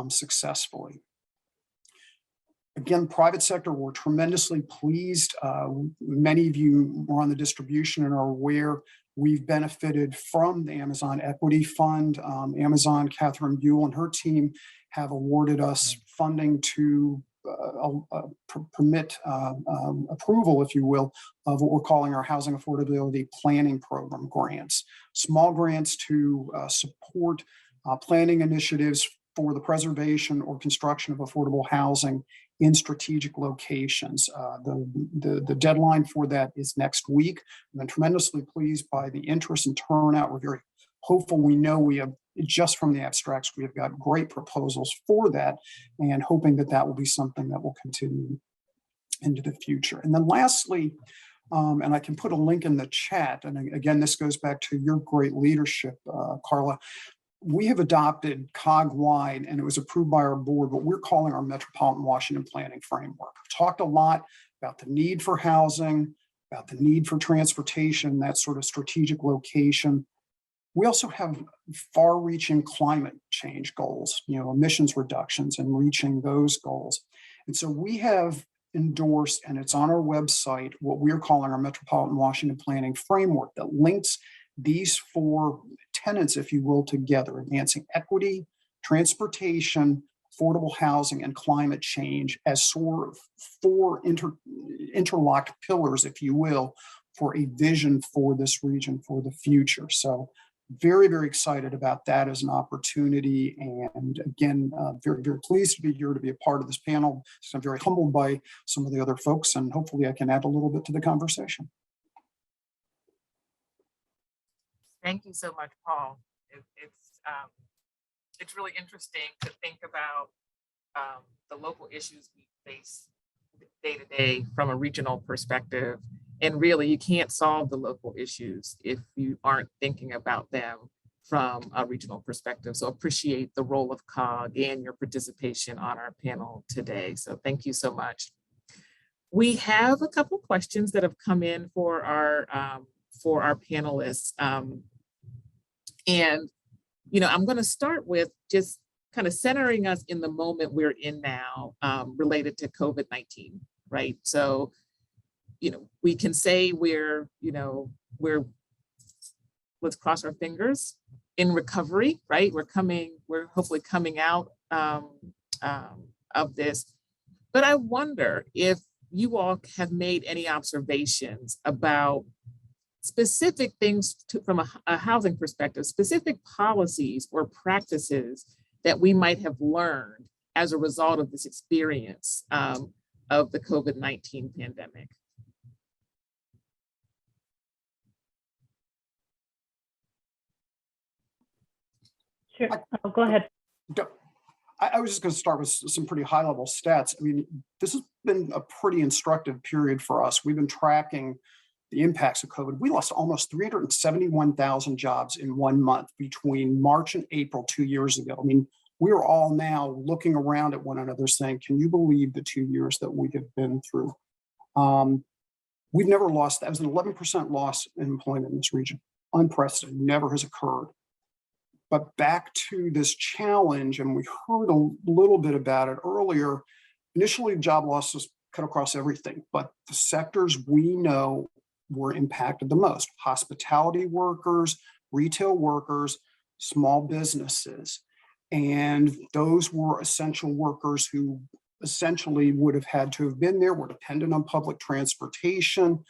successfully. Again, private sector, we're tremendously pleased. Many of you were on the distribution and are aware we've benefited from the Amazon Equity Fund. Amazon, Catherine Buell and her team have awarded us funding to permit approval, if you will, of what we're calling our Housing Affordability Planning Program grants. Small grants to support planning initiatives for the preservation or construction of affordable housing in strategic locations. The deadline for that is next week. I've been tremendously pleased by the interest and turnout. We're very hopeful. We know we have, just from the abstracts, we have got great proposals for that, and hoping that that will be something that will continue into the future. And then lastly, and I can put a link in the chat, and again, this goes back to your great leadership, Carla. We have adopted COG-wide, and it was approved by our board, what we're calling our Metropolitan Washington Planning Framework. I've talked a lot about the need for housing, about the need for transportation, that sort of strategic location. We also have far-reaching climate change goals, emissions reductions and reaching those goals. And so we have endorsed, and it's on our website, what we're calling our Metropolitan Washington Planning Framework that links these four tenets, if you will, together: advancing equity, transportation, affordable housing, and climate change as sort of four interlocked pillars, if you will, for a vision for this region for the future. So very, very excited about that as an opportunity. And again, very, very pleased to be here to be a part of this panel. So I'm very humbled by some of the other folks, and hopefully I can add a little bit to the conversation. Thank you so much, Paul. It's really interesting to think about the local issues we face day to day from a regional perspective. And really, you can't solve the local issues if you aren't thinking about them from a regional perspective. So appreciate the role of COG and your participation on our panel today. So thank you so much. We have a couple questions that have come in for our panelists. And, I'm going to start with just kind of centering us in the moment we're in now related to COVID-19, right? So, we can say we're, let's cross our fingers, in recovery, right? We're hopefully coming out of this. But I wonder if you all have made any observations about specific things from a housing perspective, specific policies or practices that we might have learned as a result of this experience of the COVID-19 pandemic. Sure, go ahead. I was just going to start with some pretty high level stats. I mean, this has been a pretty instructive period for us. We've been tracking the impacts of COVID. We lost almost 371,000 jobs in 1 month between March and April 2 years ago. I mean, we're all now looking around at one another saying, can you believe the 2 years that we have been through? We've never lost, that was an 11% loss in employment in this region. Unprecedented, never has occurred. But back to this challenge, and we heard a little bit about it earlier, initially job losses cut across everything, but the sectors we know were impacted the most: hospitality workers, retail workers, small businesses. And those were essential workers who essentially would have had to have been there, were dependent on public transportation.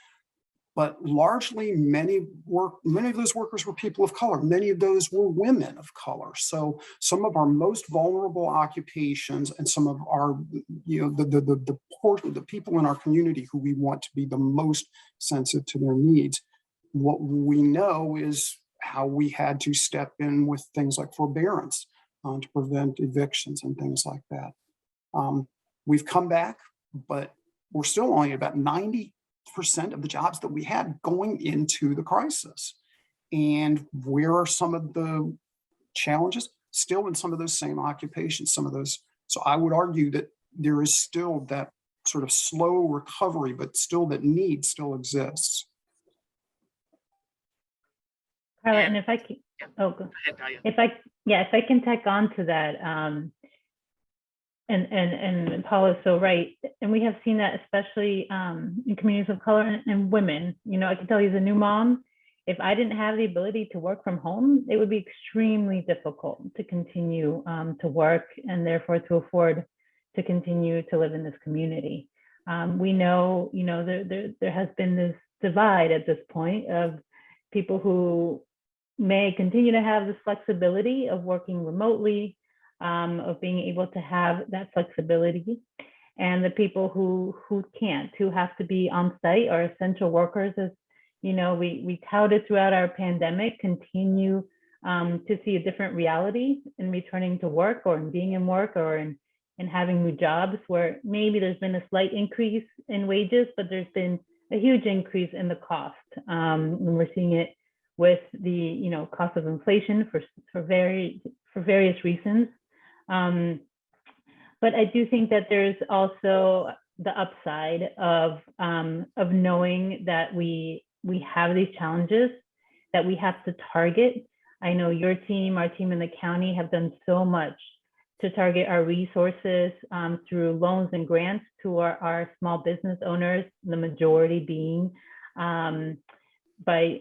But largely, many of those workers were people of color. Many of those were women of color. So some of our most vulnerable occupations and some of our, the people in our community who we want to be the most sensitive to their needs. What we know is how we had to step in with things like forbearance to prevent evictions and things like that. We've come back, but we're still only about 90% of the jobs that we had going into the crisis. And where are some of the challenges? Still in some of those same occupations, some of those. So I would argue that there is still that sort of slow recovery, but still that need still exists. Carla, and if I can, if I can tack on to that, and Paula is so right. And we have seen that especially in communities of color and women. You know, I can tell you as a new mom, if I didn't have the ability to work from home, it would be extremely difficult to continue to work and therefore to afford to continue to live in this community. We know, you know, there has been this divide at this point of people who may continue to have this flexibility of working remotely, of being able to have that flexibility, and the people who can't, who have to be on site, are essential workers. As you know, we touted throughout our pandemic, continue to see a different reality in returning to work, or in being in work, or in having new jobs, where maybe there's been a slight increase in wages, but there's been a huge increase in the cost. And we're seeing it with the, you know, cost of inflation for various reasons. But I do think that there's also the upside of knowing that we have these challenges that we have to target. I know your team, our team in the county, have done so much to target our resources through loans and grants to our small business owners, the majority being by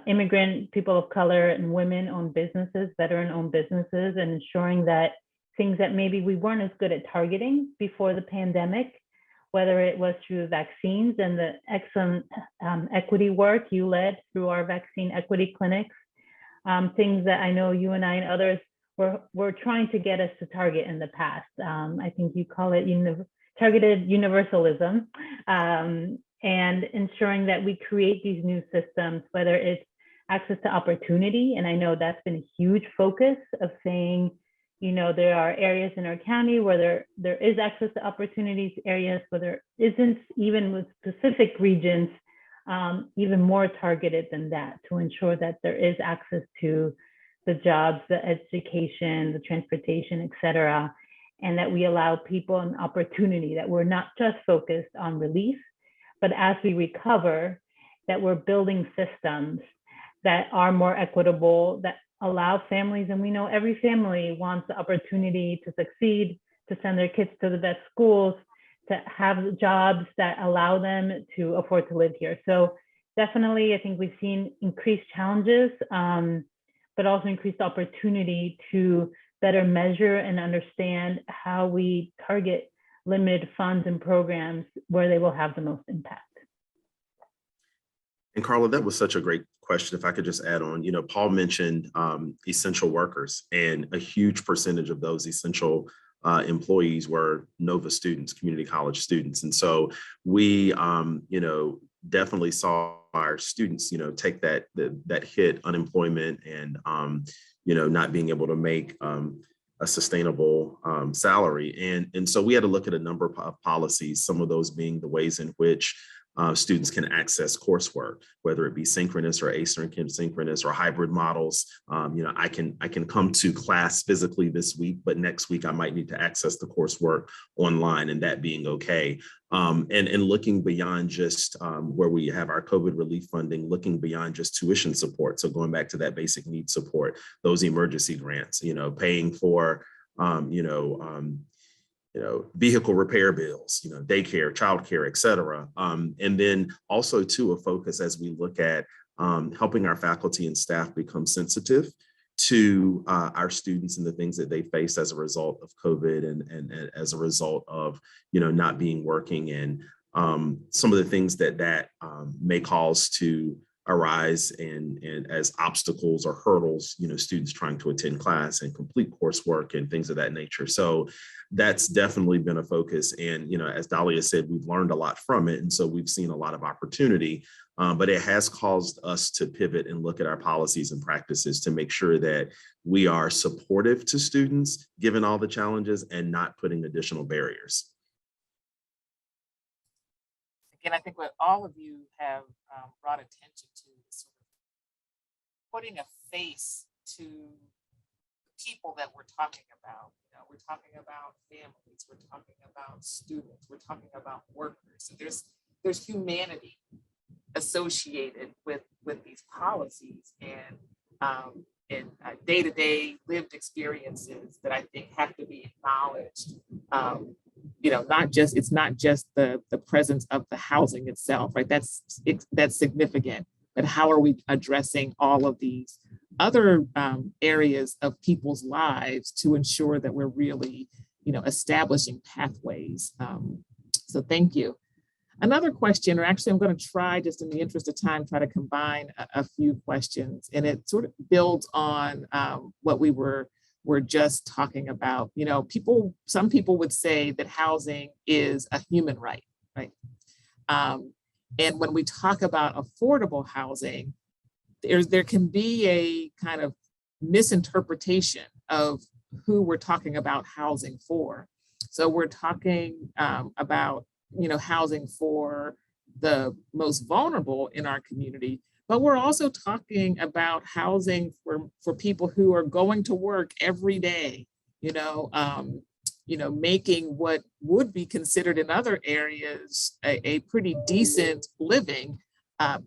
immigrant, people of color, and women-owned businesses, veteran-owned businesses, and ensuring that things that maybe we weren't as good at targeting before the pandemic, whether it was through vaccines and the excellent equity work you led through our vaccine equity clinics, things that I know you and I and others were trying to get us to target in the past. I think you call it targeted universalism, and ensuring that we create these new systems, whether it's access to opportunity. And I know that's been a huge focus of saying, you know, there are areas in our county where there is access to opportunities, areas where there isn't, even with specific regions, even more targeted than that, to ensure that there is access to the jobs, the education, the transportation, et cetera, and that we allow people an opportunity, that we're not just focused on relief, but as we recover, that we're building systems that are more equitable, that allow families, and we know every family wants the opportunity to succeed, to send their kids to the best schools, to have jobs that allow them to afford to live here. So definitely, I think we've seen increased challenges, but also increased opportunity to better measure and understand how we target limited funds and programs where they will have the most impact. And Carla, that was such a great question. If I could just add on, you know, Paul mentioned essential workers, and a huge percentage of those essential employees were NOVA students, community college students. And so we, you know, definitely saw our students, you know, take that hit, unemployment, and, you know, not being able to make a sustainable salary. And so we had to look at a number of policies, some of those being the ways in which students can access coursework, whether it be synchronous or asynchronous or hybrid models. You know, I can come to class physically this week, but next week I might need to access the coursework online, and that being okay. And looking beyond just where we have our COVID relief funding, looking beyond just tuition support. So going back to that basic needs support, those emergency grants, you know, paying for, vehicle repair bills, you know, daycare, childcare, et cetera. And then also too, a focus as we look at helping our faculty and staff become sensitive to our students and the things that they face as a result of COVID and as a result of, you know, not being working, and some of the things that may cause to arise and as obstacles or hurdles, you know, students trying to attend class and complete coursework and things of that nature. So that's definitely been a focus. And, you know, as Dahlia said, we've learned a lot from it. And so we've seen a lot of opportunity, but it has caused us to pivot and look at our policies and practices to make sure that we are supportive to students, given all the challenges, and not putting additional barriers. Again, I think what all of you have brought attention to is sort of putting a face to people that we're talking about. You know, we're talking about families, we're talking about students, we're talking about workers. So there's humanity associated with these policies, and day-to-day lived experiences that I think have to be acknowledged. It's not just the presence of the housing itself, right? That's significant, but how are we addressing all of these other areas of people's lives to ensure that we're really, establishing pathways. So thank you. Another question, or actually I'm going to try, just in the interest of time, try to combine a few questions, and it sort of builds on what we were just talking about. Some people would say that housing is a human right, right? And when we talk about affordable housing, there can be a kind of misinterpretation of who we're talking about housing for. So we're talking about housing for the most vulnerable in our community, but we're also talking about housing for people who are going to work every day, making what would be considered in other areas a pretty decent living,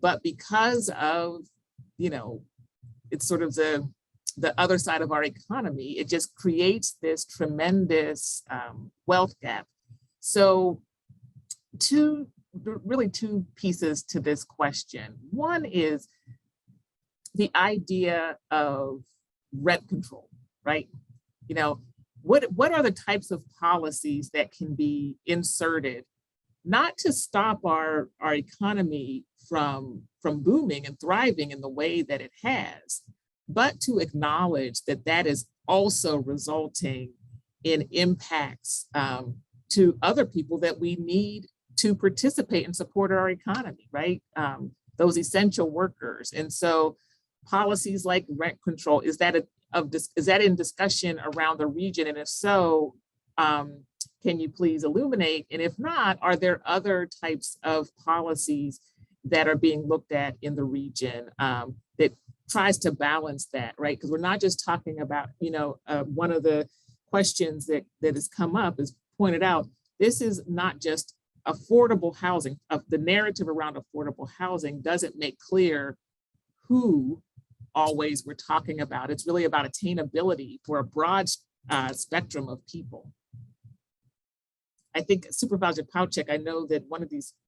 but because of, it's sort of the other side of our economy, it just creates this tremendous wealth gap. So two pieces to this question. One is the idea of rent control, right? What are the types of policies that can be inserted, not to stop our economy from booming and thriving in the way that it has, but to acknowledge that is also resulting in impacts to other people that we need to participate and support our economy, right? Those essential workers. And so policies like rent control, is that in discussion around the region? And if so, can you please illuminate? And if not, are there other types of policies that are being looked at in the region that tries to balance that, right? Because we're not just talking about, one of the questions that has come up is pointed out, this is not just affordable housing. The narrative around affordable housing doesn't make clear who always we're talking about. It's really about attainability for a broad spectrum of people. I think Supervisor Pauchek, I know that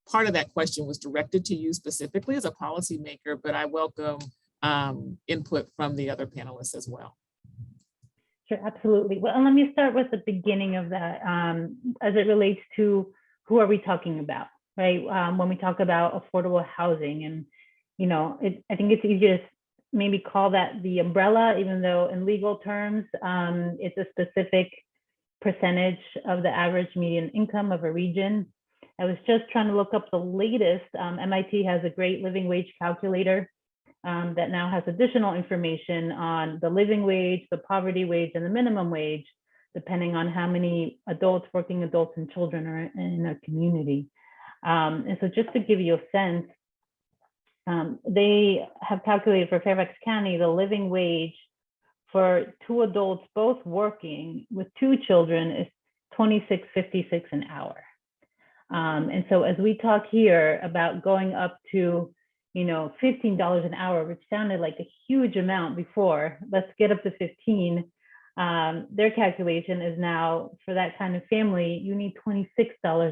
part of that question was directed to you specifically as a policymaker, but I welcome input from the other panelists as well. Sure, absolutely. Well, and let me start with the beginning of that as it relates to who are we talking about, right? When we talk about affordable housing, and I think it's easier to maybe call that the umbrella, even though in legal terms, it's a specific percentage of the average median income of a region. I was just trying to look up the latest. MIT has a great living wage calculator that now has additional information on the living wage, the poverty wage, and the minimum wage, depending on how many working adults and children are in a community. And so just to give you a sense, they have calculated for Fairfax County, the living wage for two adults, both working with two children, is $26.56 an hour. And so as we talk here about going up to, $15 an hour, which sounded like a huge amount before, let's get up to 15. Their calculation is now, for that kind of family, you need $26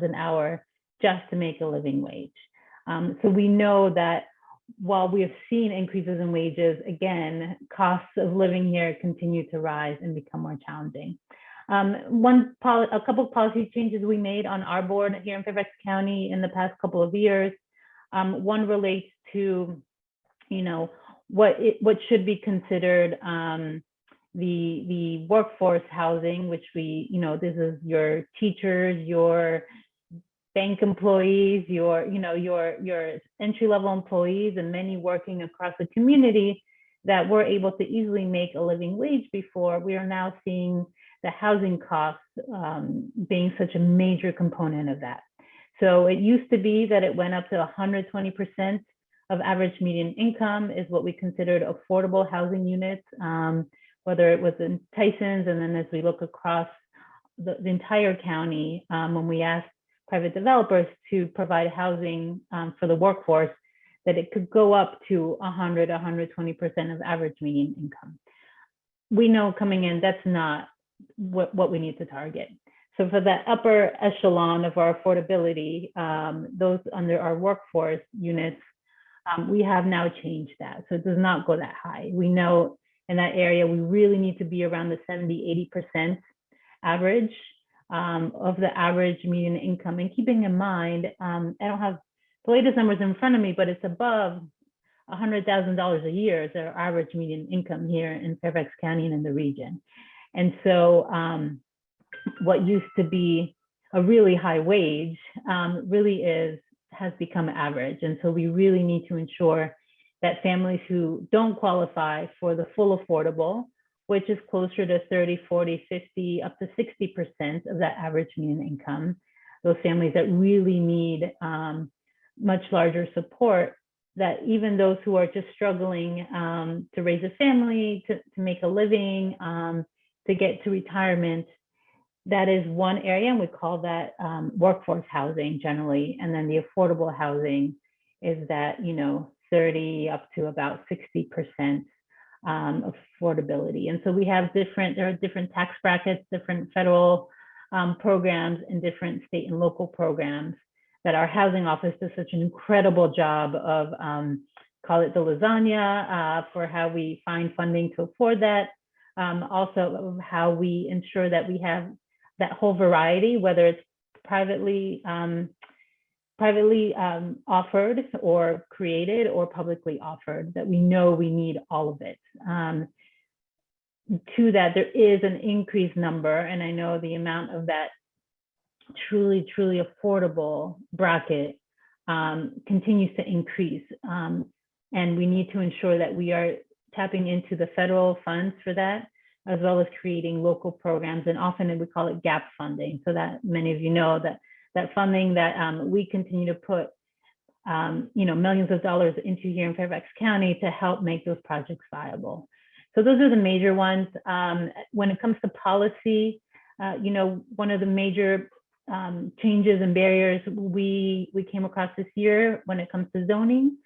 an hour just to make a living wage. So we know that while we have seen increases in wages, again, costs of living here continue to rise and become more challenging. A couple of policy changes we made on our board here in Fairfax County in the past couple of years. One relates to, what should be considered the workforce housing, which this is your teachers, your bank employees, your entry-level employees, and many working across the community that were able to easily make a living wage before. We are now seeing the housing costs being such a major component of that. So it used to be that it went up to 120% of average median income is what we considered affordable housing units, whether it was in Tyson's, and then as we look across the entire county, when we asked private developers to provide housing for the workforce, that it could go up to 120% of average median income. we know coming in, that's not what we need to target. So for that upper echelon of our affordability, those under our workforce units, we have now changed that. So it does not go that high. We know in that area, we really need to be around the 70, 80% average of the average median income. And keeping in mind, I don't have the latest numbers in front of me, but it's above $100,000 a year is our average median income here in Fairfax County and in the region. And so what used to be a really high wage really has become average. And so we really need to ensure that families who don't qualify for the full affordable, which is closer to 30, 40, 50, up to 60% of that average median income, those families that really need much larger support, that even those who are just struggling to raise a family, to make a living, to get to retirement, that is one area, and we call that workforce housing generally. And then the affordable housing is that, 30 up to about 60% affordability. And so we have there are different tax brackets, different federal programs, and different state and local programs that our housing office does such an incredible job of, call it the lasagna, for how we find funding to afford that. Also of how we ensure that we have that whole variety, whether it's privately offered or created or publicly offered, that we know we need all of it. To that, there is an increased number, and I know the amount of that truly affordable bracket continues to increase. And we need to ensure that we are tapping into the federal funds for that, as well as creating local programs. And often we call it gap funding, so that many of you know that funding that we continue to put millions of dollars into here in Fairfax County to help make those projects viable. So those are the major ones. When it comes to policy, one of the major changes and barriers we came across this year when it comes to zoning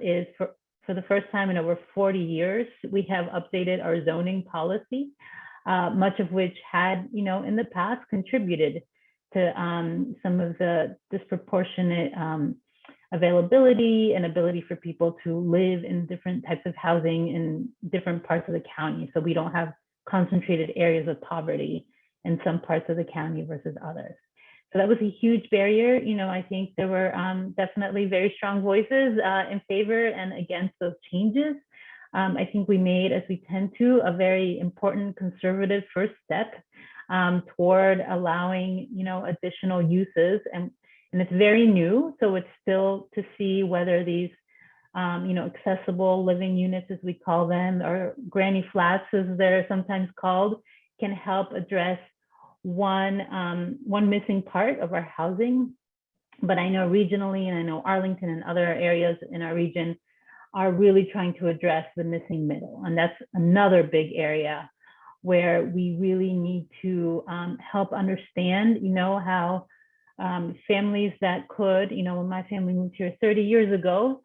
is for the first time in over 40 years, we have updated our zoning policy, much of which had, in the past contributed to some of the disproportionate availability and ability for people to live in different types of housing in different parts of the county. So we don't have concentrated areas of poverty in some parts of the county versus others. So that was a huge barrier. I think there were definitely very strong voices in favor and against those changes. I think we made, as we tend to, a very important conservative first step toward allowing, additional uses. And it's very new, so it's still to see whether these, accessible living units, as we call them, or granny flats, as they're sometimes called, can help address one missing part of our housing. But I know regionally, and I know Arlington and other areas in our region are really trying to address the missing middle. And that's another big area where we really need to help understand, how families that could, when my family moved here 30 years ago,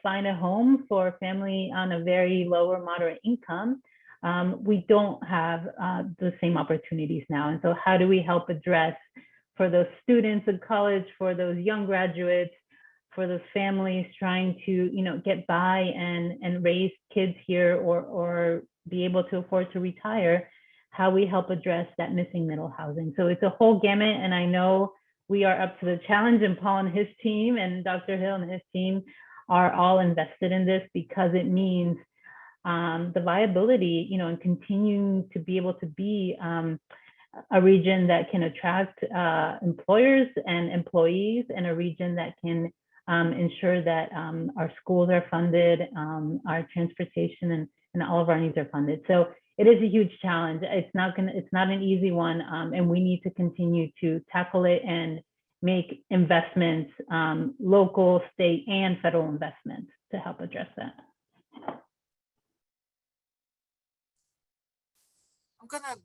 find a home for a family on a very low or moderate income. We don't have the same opportunities now. And so how do we help address for those students in college, for those young graduates, for those families trying to, get by and raise kids here or be able to afford to retire, how we help address that missing middle housing. So it's a whole gamut, and I know we are up to the challenge, and Paul and his team and Dr. Hill and his team are all invested in this because it means the viability, and continuing to be able to be a region that can attract employers and employees, and a region that can ensure that our schools are funded, our transportation and all of our needs are funded. So it is a huge challenge. It's not an easy one, and we need to continue to tackle it and make investments, local, state, and federal investments to help address that. I'm gonna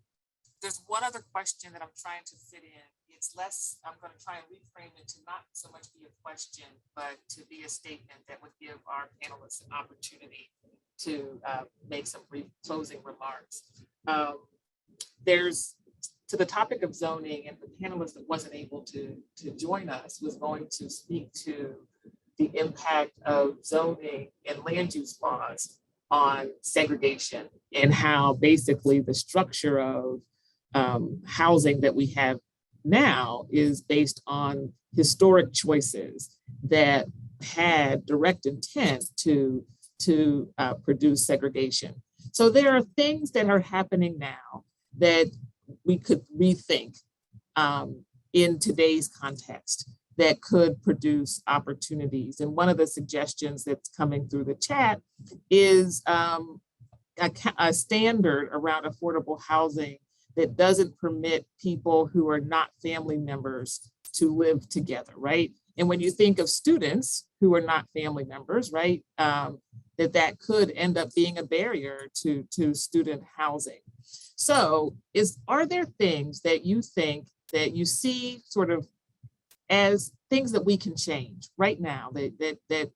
there's one other question that I'm trying to fit in. It's less, I'm going to try and reframe it to not so much be a question, but to be a statement that would give our panelists an opportunity to make some brief closing remarks. There's, to the topic of zoning, and the panelist that wasn't able to join us was going to speak to the impact of zoning and land use laws on segregation, and how basically the structure of housing that we have now is based on historic choices that had direct intent to produce segregation. So there are things that are happening now that we could rethink in today's context that could produce opportunities. And one of the suggestions that's coming through the chat is a standard around affordable housing that doesn't permit people who are not family members to live together, right? And when you think of students who are not family members, right, that could end up being a barrier to student housing. So are there things that you think that you see sort of as things that we can change right now, that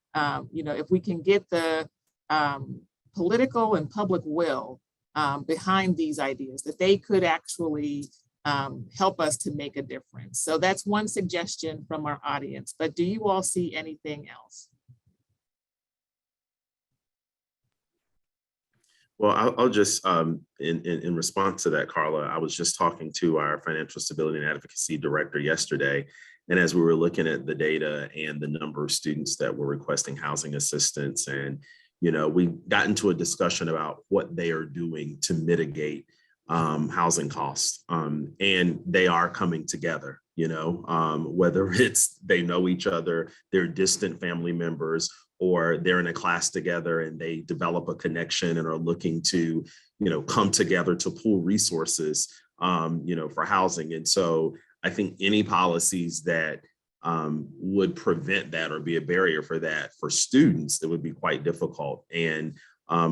you know, if we can get the political and public will behind these ideas, that they could actually help us to make a difference? So that's one suggestion from our audience, but do you all see anything else? Well, I'll just, in response to that, Carla, I was just talking to our Financial Stability and Advocacy Director yesterday. And as we were looking at the data and the number of students that were requesting housing assistance, and, you know, we got into a discussion about what they are doing to mitigate housing costs. And they are coming together, you know, whether it's they know each other, they're distant family members, or they're in a class together and they develop a connection and are looking to, you know, come together to pool resources, you know, for housing. And so I think any policies that would prevent that or be a barrier for that for students, it would be quite difficult. And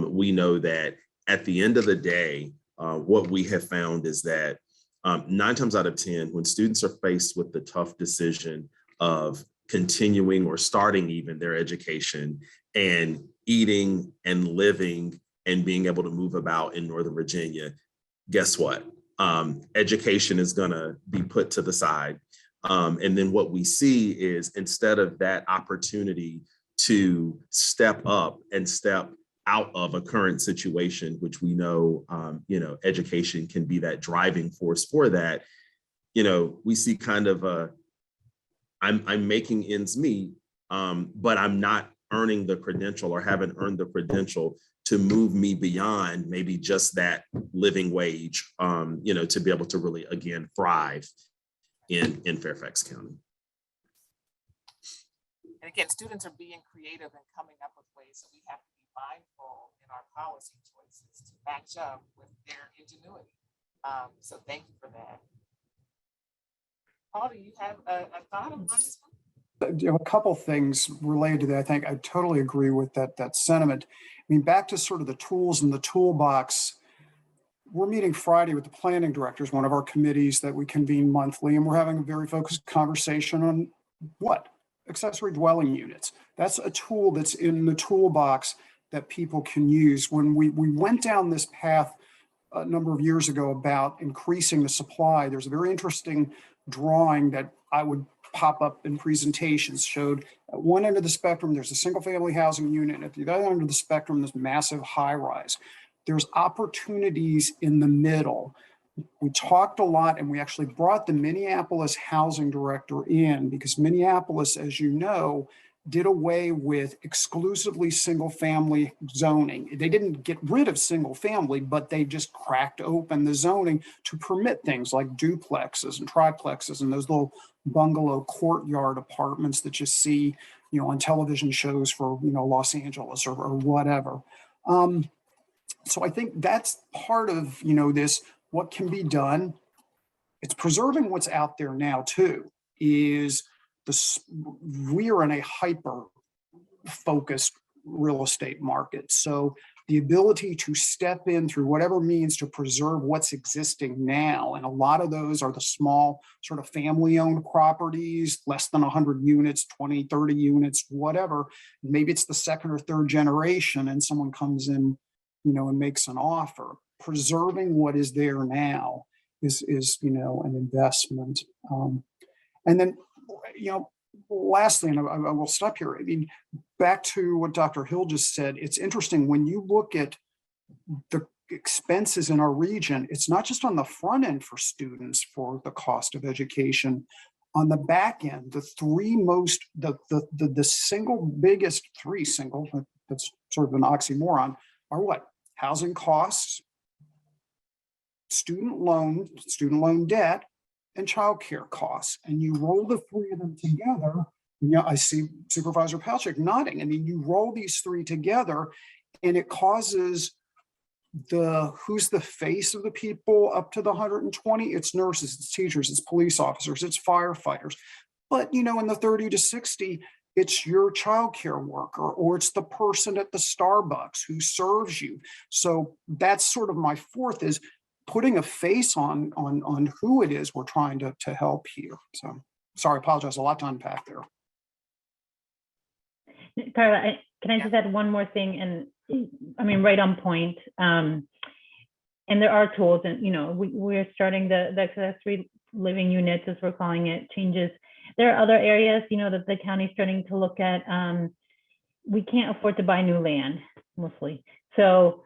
we know that at the end of the day, what we have found is that 9 times out of 10, when students are faced with the tough decision of continuing or starting even their education and eating and living and being able to move about in Northern Virginia, guess what? Education is going to be put to the side. And then what we see is, instead of that opportunity to step up and step out of a current situation, which we know, you know, education can be that driving force for that, you know, we see kind of a, I'm making ends meet, but I'm not earning the credential or haven't earned the credential to move me beyond maybe just that living wage, you know, to be able to really, again, thrive in Fairfax County. And again, students are being creative and coming up with ways, so we have to be mindful in our policy choices to match up with their ingenuity. So thank you for that. Paul, do you have a thought on this one? You know, a couple things related to that. I think I totally agree with that sentiment. I mean, back to sort of the tools in the toolbox. We're meeting Friday with the planning directors, one of our committees that we convene monthly, and we're having a very focused conversation on what? Accessory dwelling units. That's a tool that's in the toolbox that people can use. When we went down this path a number of years ago about increasing the supply, there's a very interesting drawing that I would pop up in presentations, showed at one end of the spectrum, there's a single family housing unit, and at the other end of the spectrum, there's massive high rise. There's opportunities in the middle. We talked a lot, and we actually brought the Minneapolis housing director in, because Minneapolis, as you know, did away with exclusively single family zoning. They didn't get rid of single family, but they just cracked open the zoning to permit things like duplexes and triplexes and those little bungalow courtyard apartments that you see, you know, on television shows for, you know, Los Angeles or whatever. So I think that's part of, you know, this, what can be done. It's preserving what's out there now too, is we are in a hyper focused real estate market. So the ability to step in through whatever means to preserve what's existing now. And a lot of those are the small sort of family-owned properties, less than 100 units, 20, 30 units, whatever. Maybe it's the second or third generation and someone comes in, and makes an offer. Preserving what is there now is an investment. And then, lastly, and I will stop here. I mean, back to what Dr. Hill just said, it's interesting when you look at the expenses in our region, it's not just on the front end for students for the cost of education. On the back end, the single biggest that's sort of an oxymoron, are what? Housing costs, student loan debt, and childcare costs. And you roll the three of them together. I see Supervisor Palchik nodding. I mean, you roll these three together and it causes who's the face of the people up to the 120? It's nurses, it's teachers, it's police officers, it's firefighters. But, in the 30 to 60, it's your childcare worker, or it's the person at the Starbucks who serves you. So that's sort of my fourth, is putting a face on who it is we're trying to help here. So sorry, I apologize, a lot to unpack there. Carla, can I just add one more thing? And I mean, right on point. And there are tools, and we're starting the accessory living units, as we're calling it, changes. There are other areas, that the county's starting to look at. We can't afford to buy new land, mostly. So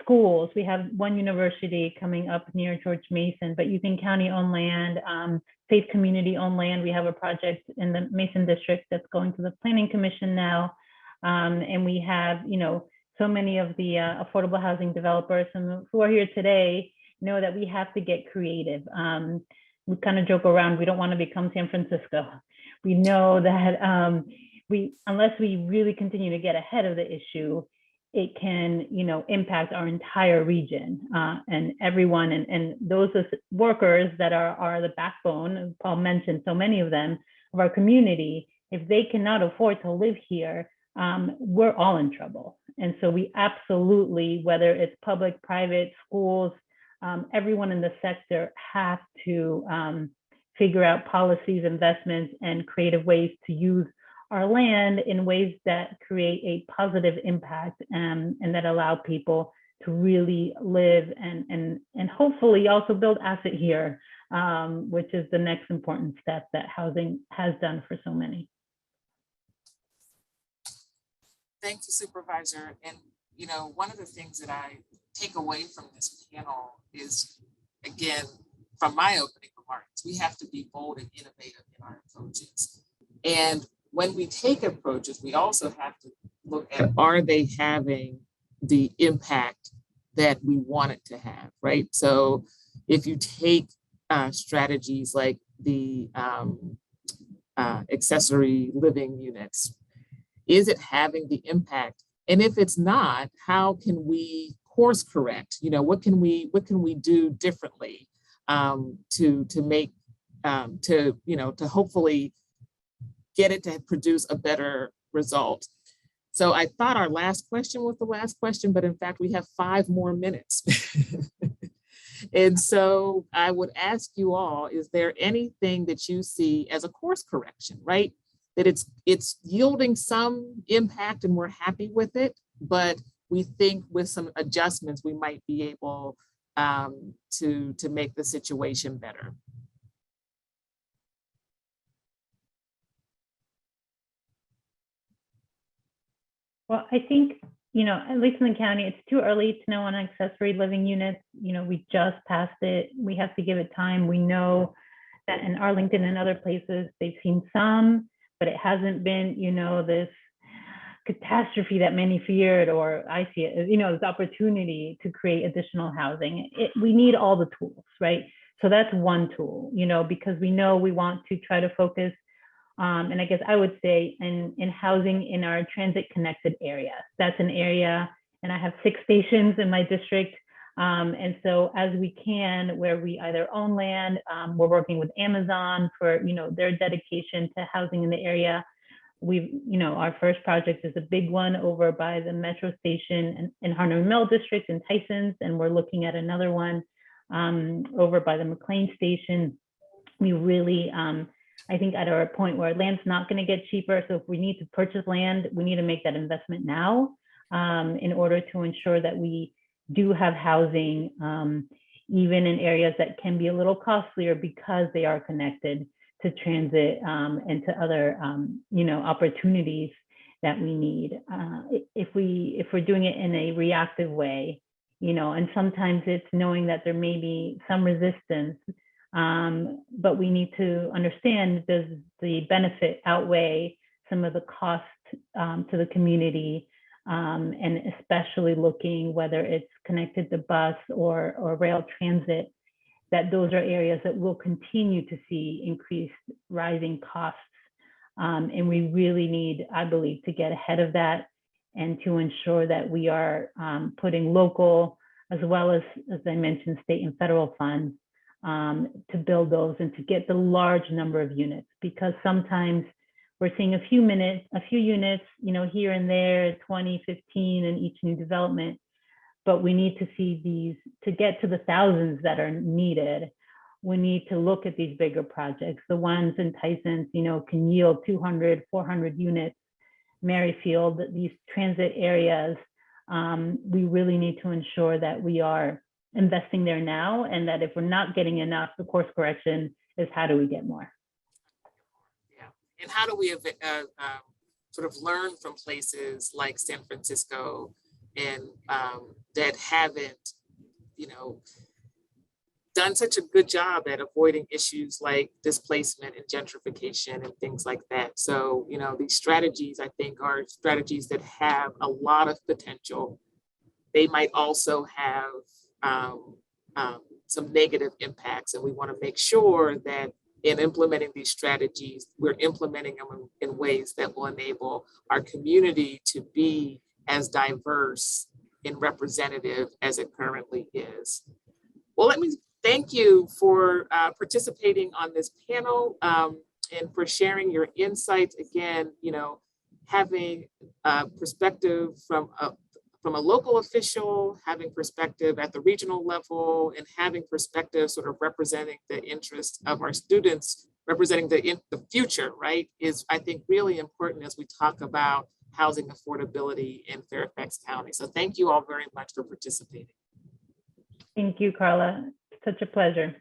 schools, we have one university coming up near George Mason, but using county-owned land, safe community-owned land. We have a project in the Mason district that's going to the Planning Commission now. And we have, so many of the affordable housing developers who are here today know that we have to get creative. We kind of joke around, we don't want to become San Francisco. We know that unless we really continue to get ahead of the issue, it can, impact our entire region and everyone. And those workers that are the backbone, as Paul mentioned, so many of them, of our community, if they cannot afford to live here, we're all in trouble. And so we absolutely, whether it's public, private, schools, everyone in the sector have to figure out policies, investments, and creative ways to use our land in ways that create a positive impact and that allow people to really live and hopefully also build asset here, which is the next important step that housing has done for so many. Thank you, Supervisor. And, one of the things that I take away from this panel is, again, from my opening remarks, we have to be bold and innovative in our approaches. And when we take approaches, we also have to look at, are they having the impact that we want it to have, right? So if you take strategies like the accessory living units, is it having the impact? And if it's not, how can we course correct? What can we do differently to make to hopefully get it to produce a better result? So I thought our last question was the last question, but in fact we have 5 more minutes. And so I would ask you all, is there anything that you see as a course correction, right? That it's yielding some impact and we're happy with it, but we think with some adjustments, we might be able to make the situation better. Well, I think, at least in the county, it's too early to know on accessory living units. We just passed it. We have to give it time. We know that in Arlington and other places, they've seen some, but it hasn't been, this catastrophe that many feared, or I see it as, this opportunity to create additional housing. We need all the tools, right? So that's one tool, because we know we want to try to focus, and I guess I would say in housing in our transit connected area. That's an area, and I have 6 stations in my district. And so as we can, where we either own land, we're working with Amazon for, their dedication to housing in the area. Our first project is a big one over by the metro station in Harlem Mill District in Tysons, and we're looking at another one over by the McLean Station. We really, I think, at a point where land's not going to get cheaper. So if we need to purchase land, we need to make that investment now in order to ensure that we do have housing, even in areas that can be a little costlier because they are connected to transit and to other, opportunities that we need. If we're doing it in a reactive way, and sometimes it's knowing that there may be some resistance, but we need to understand, does the benefit outweigh some of the cost to the community, and especially looking whether it's connected to bus or rail transit, that those are areas that will continue to see increased rising costs. And we really need, I believe, to get ahead of that and to ensure that we are putting local, as well as I mentioned, state and federal funds to build those and to get the large number of units, because sometimes we're seeing a few units, here and there, 20, 15 in each new development, but we need to see these, to get to the thousands that are needed. We need to look at these bigger projects. The ones in Tysons, can yield 200, 400 units. Merrifield, these transit areas, we really need to ensure that we are investing there now, and that if we're not getting enough, the course correction is how do we get more? Yeah, and how do we sort of learn from places like San Francisco and that haven't, done such a good job at avoiding issues like displacement and gentrification and things like that. So, these strategies, I think, are strategies that have a lot of potential. They might also have some negative impacts, and we want to make sure that in implementing these strategies, we're implementing them in ways that will enable our community to be as diverse and representative as it currently is. Well, let me thank you for participating on this panel and for sharing your insights. Again, having a perspective from a local official, having perspective at the regional level, and having perspective sort of representing the interests of our students, representing the future, right, is, I think, really important as we talk about housing affordability in Fairfax County. So thank you all very much for participating. Thank you, Carla. Such a pleasure.